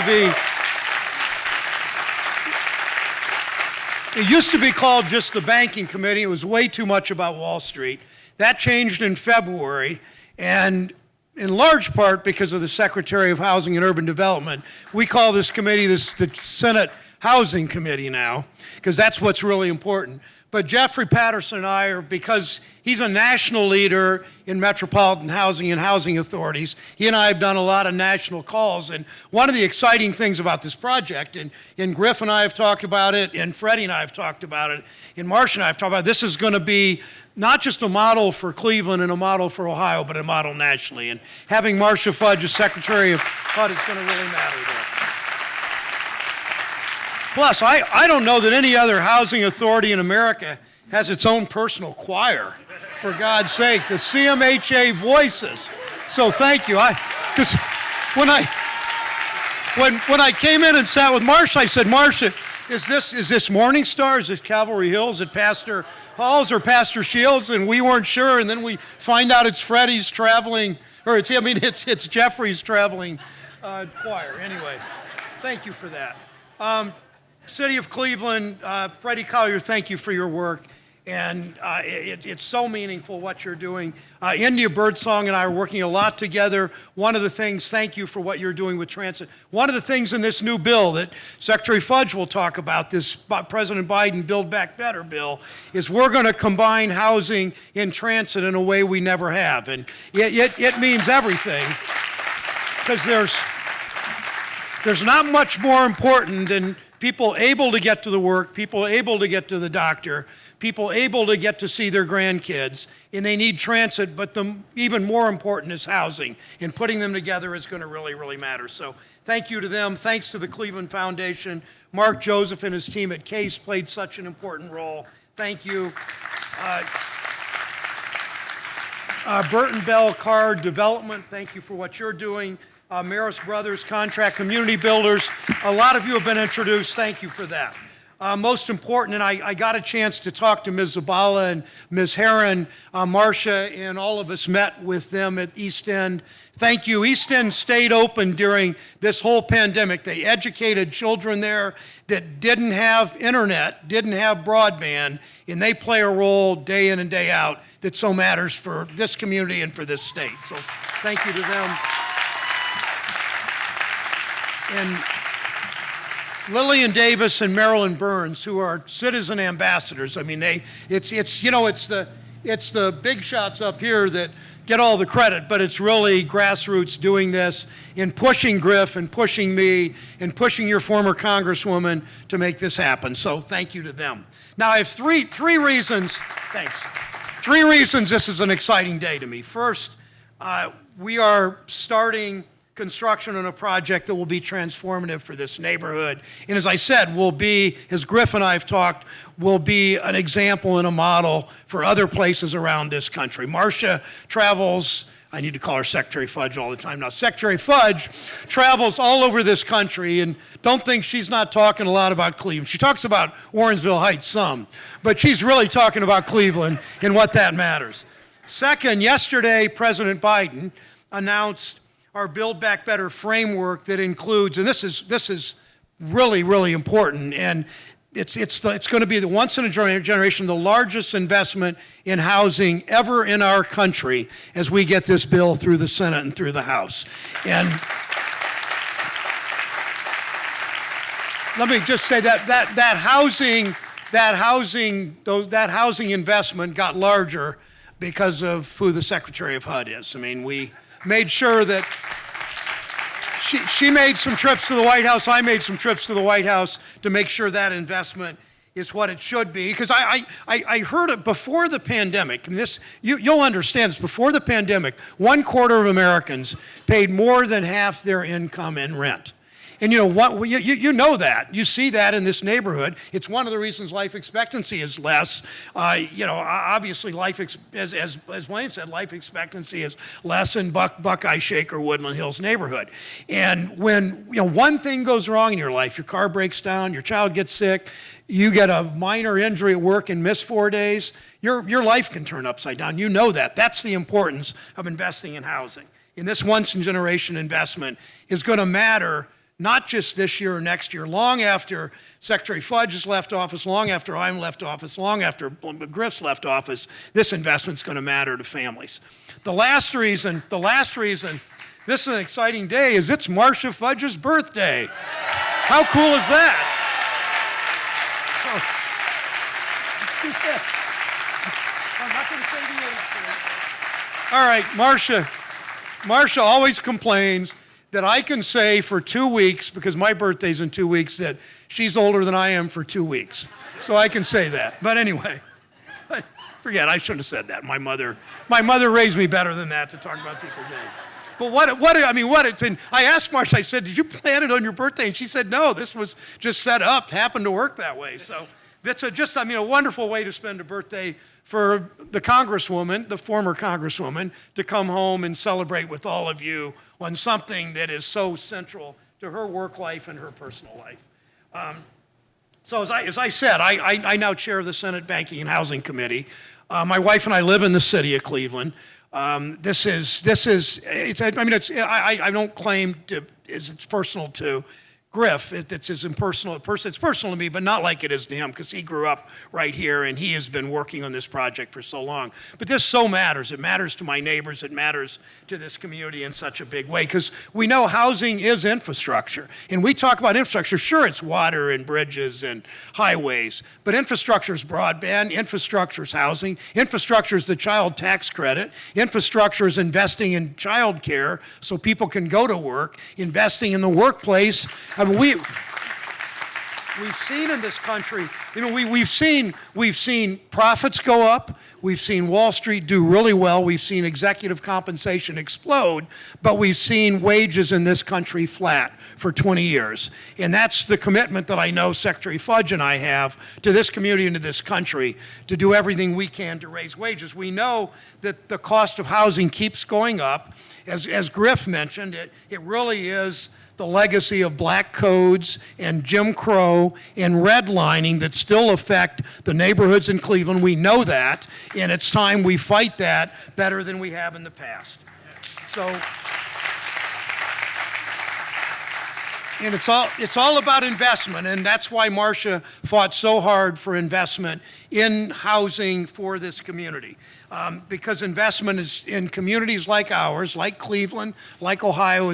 to be called just the Banking Committee. It was way too much about Wall Street. That changed in February, and in large part because of the Secretary of Housing and Urban Development. We call this committee the Senate Housing Committee now, because that's what's really important. But Jeffrey Patterson and I are, because he's a national leader in metropolitan housing and housing authorities, he and I have done a lot of national calls. And one of the exciting things about this project, and Griff and I have talked about it, and Freddie and I have talked about it, and Marcia and I have talked about it, this is going to be not just a model for Cleveland and a model for Ohio, but a model nationally. And having Marcia Fudge as Secretary of HUD is going to really matter there. Plus, I don't know that any other housing authority in America has its own personal choir, for God's sake, the CMHA Voices. So thank you. Because when I came in and sat with Marcia, I said, Marcia, is this Morning Star? Is this Cavalry Hill? Is it Pastor Halls or Pastor Shields? And we weren't sure, and then we find out it's Freddie's traveling, or it's Jeffrey's traveling choir. Anyway, thank you for that. City of Cleveland, Freddie Collier, thank you for your work. And it's so meaningful what you're doing. India Birdsong and I are working a lot together. One of the things, thank you for what you're doing with transit. One of the things in this new bill that Secretary Fudge will talk about, this President Biden Build Back Better bill, is we're going to combine housing and transit in a way we never have. And it means everything, because there's not much more important than people able to get to the work, people able to get to the doctor, people able to get to see their grandkids, and they need transit, but even more important is housing, and putting them together is going to really, really matter. So thank you to them. Thanks to the Cleveland Foundation. Mark Joseph and his team at Case played such an important role. Thank you. Burton Bell Card Development, thank you for what you're doing. Marous Brothers Contract Community Builders, a lot of you have been introduced. Thank you for that. Most important, and I got a chance to talk to Ms. Zabala and Ms. Herron, Marcia, and all of us met with them at East End. Thank you. East End stayed open during this whole pandemic. They educated children there that didn't have internet, didn't have broadband, and they play a role day in and day out that so matters for this community and for this state. So thank you to them. And Lillian Davis and Marilyn Burns, who are citizen ambassadors. I mean, it's the big shots up here that get all the credit, but it's really grassroots doing this and pushing Griff and pushing me and pushing your former Congresswoman to make this happen. So thank you to them. Now I have three reasons. Thanks. 3 reasons this is an exciting day to me. First, we are starting construction on a project that will be transformative for this neighborhood. And as I said, will be, as Griff and I have talked, will be an example and a model for other places around this country. Marcia travels, I need to call her Secretary Fudge all the time now. Secretary Fudge travels all over this country, and don't think she's not talking a lot about Cleveland. She talks about Warrensville Heights some, but she's really talking about Cleveland and what that matters. Second, yesterday, President Biden announced our Build Back Better framework that includes, and this is really, really important, and it's going to be the once in a generation, the largest investment in housing ever in our country as we get this bill through the Senate and through the House. And let me just say that housing investment got larger because of who the Secretary of HUD is. I mean, we made sure that she made some trips to the White House, I made some trips to the White House to make sure that investment is what it should be. Because I heard it before the pandemic, and this, you'll understand this, before the pandemic, 1/4 of Americans paid more than half their income in rent. And you know what? You know that. You see that in this neighborhood. It's one of the reasons life expectancy is less. Obviously, as Wayne said, life expectancy is less in Buckeye, Shaker, Woodland Hills neighborhood. And when one thing goes wrong in your life, your car breaks down, your child gets sick, you get a minor injury at work and miss 4 days, your life can turn upside down. You know that. That's the importance of investing in housing. And this once-in-generation investment is going to matter not just this year or next year, long after Secretary Fudge has left office, long after I'm left office, long after Griff's left office, this investment's going to matter to families. The last reason, this is an exciting day, is it's Marcia Fudge's birthday. How cool is that? All right, Marcia always complains that I can say for 2 weeks, because my birthday's in 2 weeks, that she's older than I am for 2 weeks. So I can say that. But anyway, forget, I shouldn't have said that. My mother raised me better than that to talk about people's age. But I asked Marcia, I said, did you plan it on your birthday? And she said, no, this was just set up, happened to work that way. So that's a wonderful way to spend a birthday for the Congresswoman, the former Congresswoman, to come home and celebrate with all of you on something that is so central to her work life and her personal life. So as I said, I now chair the Senate Banking and Housing Committee. My wife and I live in the city of Cleveland. I don't claim it's personal to Griff. It's personal to me, but not like it is to him, because he grew up right here and he has been working on this project for so long. But this so matters. It matters to my neighbors. It matters to this community in such a big way, because we know housing is infrastructure. And we talk about infrastructure. Sure, it's water and bridges and highways, but infrastructure is broadband. Infrastructure is housing. Infrastructure is the child tax credit. Infrastructure is investing in child care so people can go to work, investing in the workplace. I mean, we've seen in this country, we've seen profits go up, we've seen Wall Street do really well, we've seen executive compensation explode, but we've seen wages in this country flat for 20 years. And that's the commitment that I know Secretary Fudge and I have to this community and to this country, to do everything we can to raise wages. We know that the cost of housing keeps going up. As Griff mentioned, it really is the legacy of black codes and Jim Crow and redlining that still affect the neighborhoods in Cleveland. We know that, and it's time we fight that better than we have in the past. So, and it's all about investment, and that's why Marcia fought so hard for investment in housing for this community. Because investment is in communities like ours, like Cleveland, like Ohio,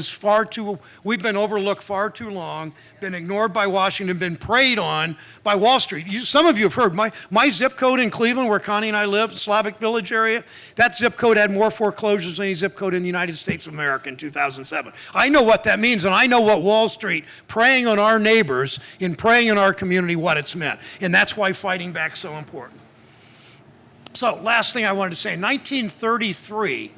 we've been overlooked far too long, been ignored by Washington, been preyed on by Wall Street. Some of you have heard, my zip code in Cleveland, where Connie and I live, Slavic Village area, that zip code had more foreclosures than any zip code in the United States of America in 2007. I know what that means, and I know what Wall Street preying on our neighbors and preying on our community, what it's meant. And that's why fighting back is so important. So last thing I wanted to say, in 1933,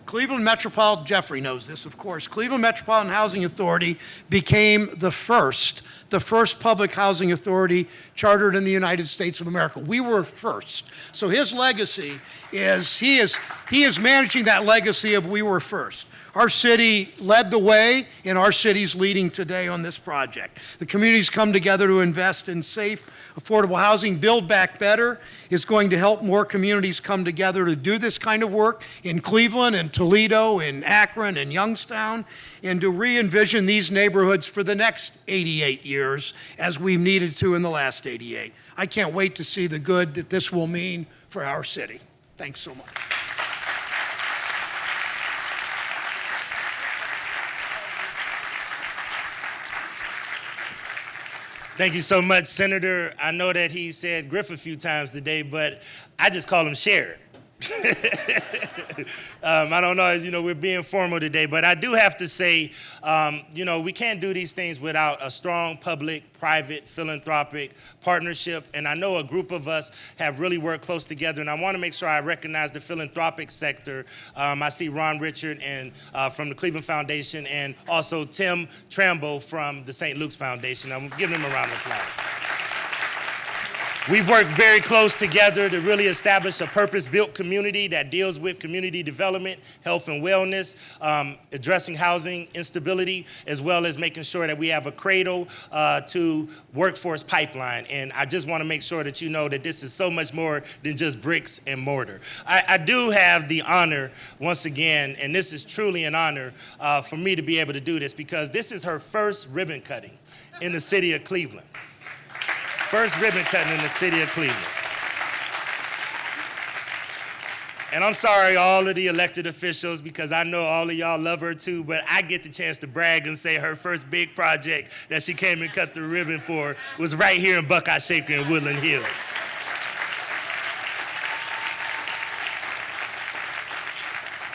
Cleveland Metropolitan, Jeffrey knows this, of course, Cleveland Metropolitan Housing Authority became the first public housing authority chartered in the United States of America. We were first. So his legacy is, he is managing that legacy of we were first. Our city led the way, and our city's leading today on this project. The community's come together to invest in safe, affordable housing. Build Back Better is going to help more communities come together to do this kind of work in Cleveland and Toledo, in Akron and Youngstown, and to re-envision these neighborhoods for the next 88 years as we've needed to in the last 88. I can't wait to see the good that this will mean for our city. Thanks so much. Thank you so much, Senator. I know that he said Griff a few times today, but I just call him Sherrod. I don't know, as you know, we're being formal today, but I do have to say, we can't do these things without a strong public-private philanthropic partnership, and I know a group of us have really worked close together, and I want to make sure I recognize the philanthropic sector. I see Ron Richard and from the Cleveland Foundation, and also Tim Trambo from the St. Luke's Foundation. I'm giving them a round of applause. We've worked very close together to really establish a purpose-built community that deals with community development, health and wellness, addressing housing instability, as well as making sure that we have a cradle to workforce pipeline. And I just want to make sure that you know that this is so much more than just bricks and mortar. I do have the honor, once again, and this is truly an honor for me to be able to do this, because this is her first ribbon cutting in the city of Cleveland. First ribbon cutting in the city of Cleveland. And I'm sorry, all of the elected officials, because I know all of y'all love her too, but I get the chance to brag and say her first big project that she came and cut the ribbon for was right here in Buckeye, Shaker, and Woodland Hills.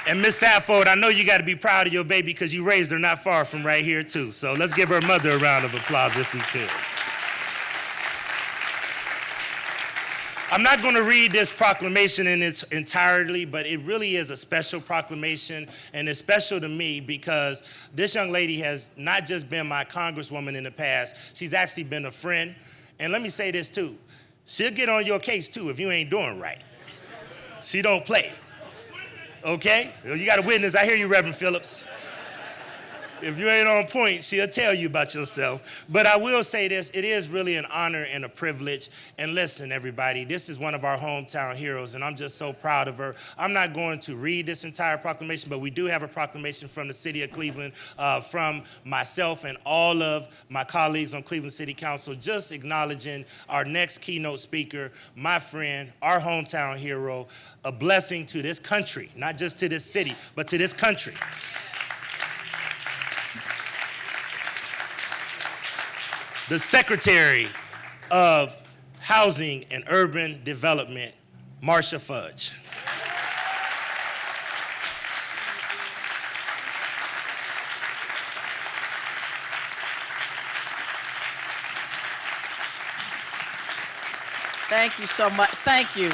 And Miss Safford, I know you got to be proud of your baby because you raised her not far from right here too. So let's give her mother a round of applause if we could. I'm not going to read this proclamation in its entirety, but it really is a special proclamation, and it's special to me because this young lady has not just been my Congresswoman in the past, she's actually been a friend. And let me say this too, she'll get on your case too if you ain't doing right. She don't play, okay? You got a witness, I hear you, Reverend Phillips. If you ain't on point, she'll tell you about yourself. But I will say this, it is really an honor and a privilege. And listen, everybody, this is one of our hometown heroes, and I'm just so proud of her. I'm not going to read this entire proclamation, but we do have a proclamation from the city of Cleveland, from myself and all of my colleagues on Cleveland City Council, just acknowledging our next keynote speaker, my friend, our hometown hero, a blessing to this country, not just to this city, but to this country. The Secretary of Housing and Urban Development, Marcia Fudge. Thank you so much. Thank you.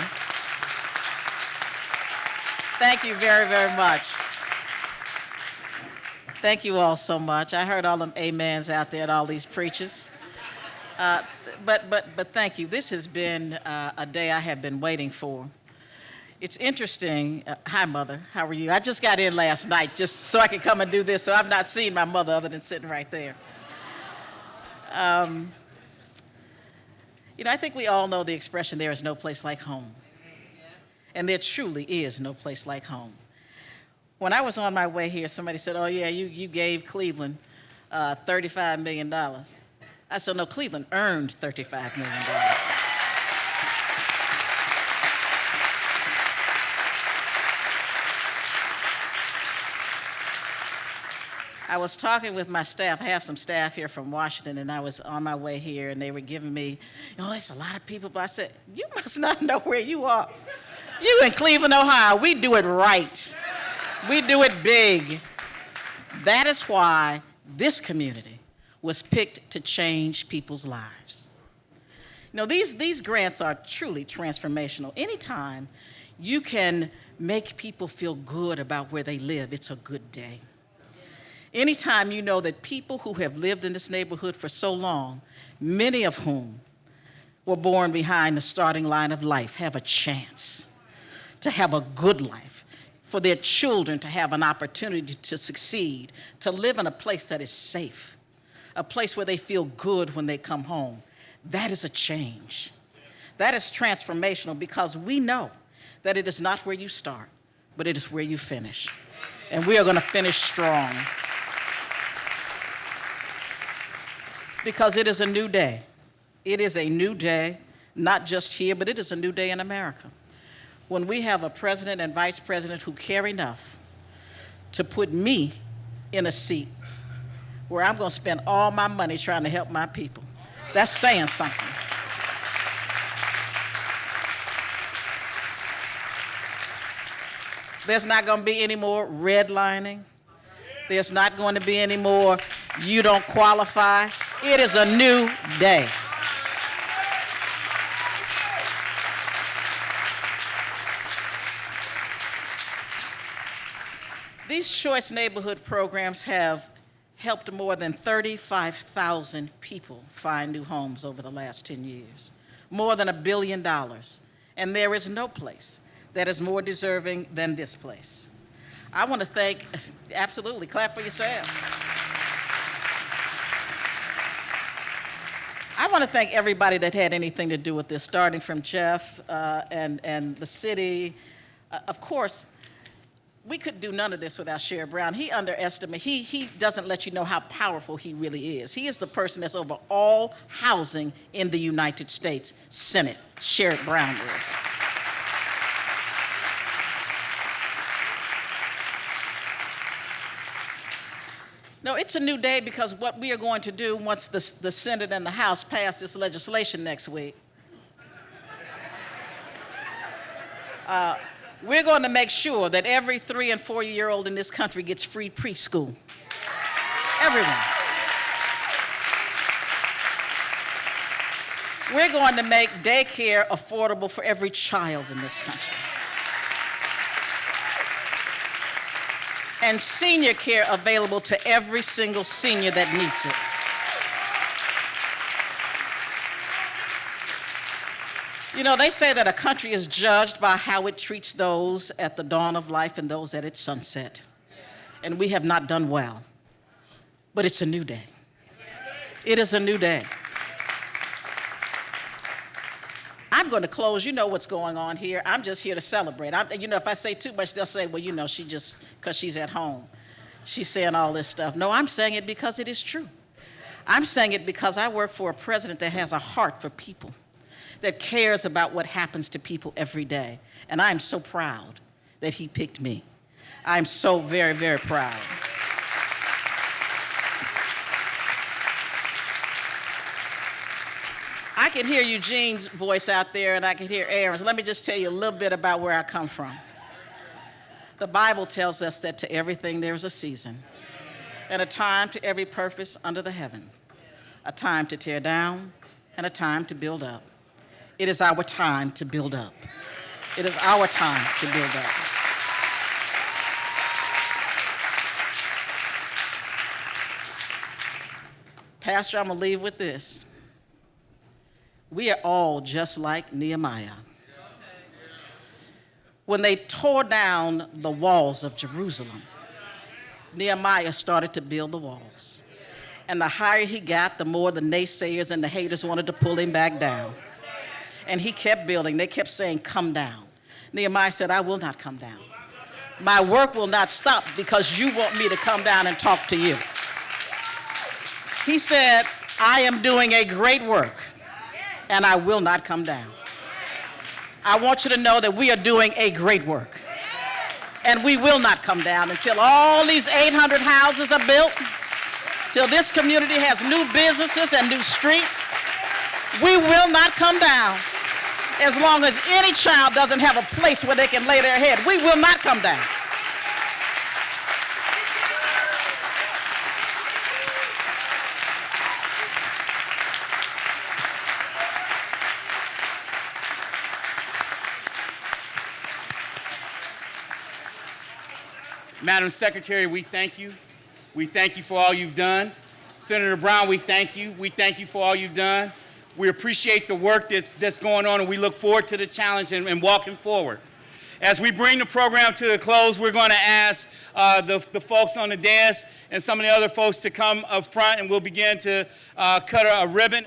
Thank you very, very much. Thank you all so much. I heard all them amens out there at all these preachers. But thank you. This has been a day I have been waiting for. It's interesting. Hi, Mother. How are you? I just got in last night just so I could come and do this, so I've not seen my mother other than sitting right there. I think we all know the expression, there is no place like home. And there truly is no place like home. When I was on my way here, somebody said, oh, yeah, you gave Cleveland $35 million. I said, no, Cleveland earned $35 million. I was talking with my staff. I have some staff here from Washington, and I was on my way here, and they were giving me, it's a lot of people. But I said, you must not know where you are. You in Cleveland, Ohio, we do it right. We do it big. That is why this community was picked to change people's lives. These grants are truly transformational. Anytime you can make people feel good about where they live, it's a good day. Anytime you know that people who have lived in this neighborhood for so long, many of whom were born behind the starting line of life, have a chance to have a good life, for their children to have an opportunity to succeed, to live in a place that is safe, a place where they feel good when they come home. That is a change. That is transformational, because we know that it is not where you start, but it is where you finish. And we are going to finish strong. Because it is a new day. It is a new day, not just here, but it is a new day in America. When we have a president and vice president who care enough to put me in a seat where I'm going to spend all my money trying to help my people. That's saying something. There's not going to be any more redlining. There's not going to be any more you don't qualify. It is a new day. These choice neighborhood programs have helped more than 35,000 people find new homes over the last 10 years, more than $1 billion. And there is no place that is more deserving than this place. I want to thank, absolutely, clap for yourselves. I want to thank everybody that had anything to do with this, starting from Jeff and the city. Of course, we could do none of this without Sherrod Brown. He doesn't let you know how powerful he really is. He is the person that's over all housing in the United States Senate. Sherrod Brown is. No, it's a new day, because what we are going to do once the Senate and the House pass this legislation next week, we're going to make sure that every 3- and 4-year-old in this country gets free preschool. Everyone. We're going to make daycare affordable for every child in this country. And senior care available to every single senior that needs it. You know, they say that a country is judged by how it treats those at the dawn of life and those at its sunset. And we have not done well. But it's a new day. It is a new day. I'm going to close. You know what's going on here. I'm just here to celebrate. If I say too much, they'll say, well, because she's at home, she's saying all this stuff. No, I'm saying it because it is true. I'm saying it because I work for a president that has a heart for people, that cares about what happens to people every day. And I'm so proud that he picked me. I'm so very, very proud. I can hear Eugene's voice out there, and I can hear Aaron's. Let me just tell you a little bit about where I come from. The Bible tells us that to everything there is a season, and a time to every purpose under the heaven, a time to tear down and a time to build up. It is our time to build up. It is our time to build up. Pastor, I'm going to leave with this. We are all just like Nehemiah. When they tore down the walls of Jerusalem, Nehemiah started to build the walls. And the higher he got, the more the naysayers and the haters wanted to pull him back down. And he kept building. They kept saying, come down. Nehemiah said, I will not come down. My work will not stop because you want me to come down and talk to you. He said, I am doing a great work, and I will not come down. I want you to know that we are doing a great work, and we will not come down until all these 800 houses are built, till this community has new businesses and new streets. We will not come down as long as any child doesn't have a place where they can lay their head. We will not come down. Madam Secretary, we thank you. We thank you for all you've done. Senator Brown, we thank you. We thank you for all you've done. We appreciate the work that's going on, and we look forward to the challenge and walking forward. As we bring the program to a close, we're going to ask the folks on the dais and some of the other folks to come up front, and we'll begin to cut a ribbon.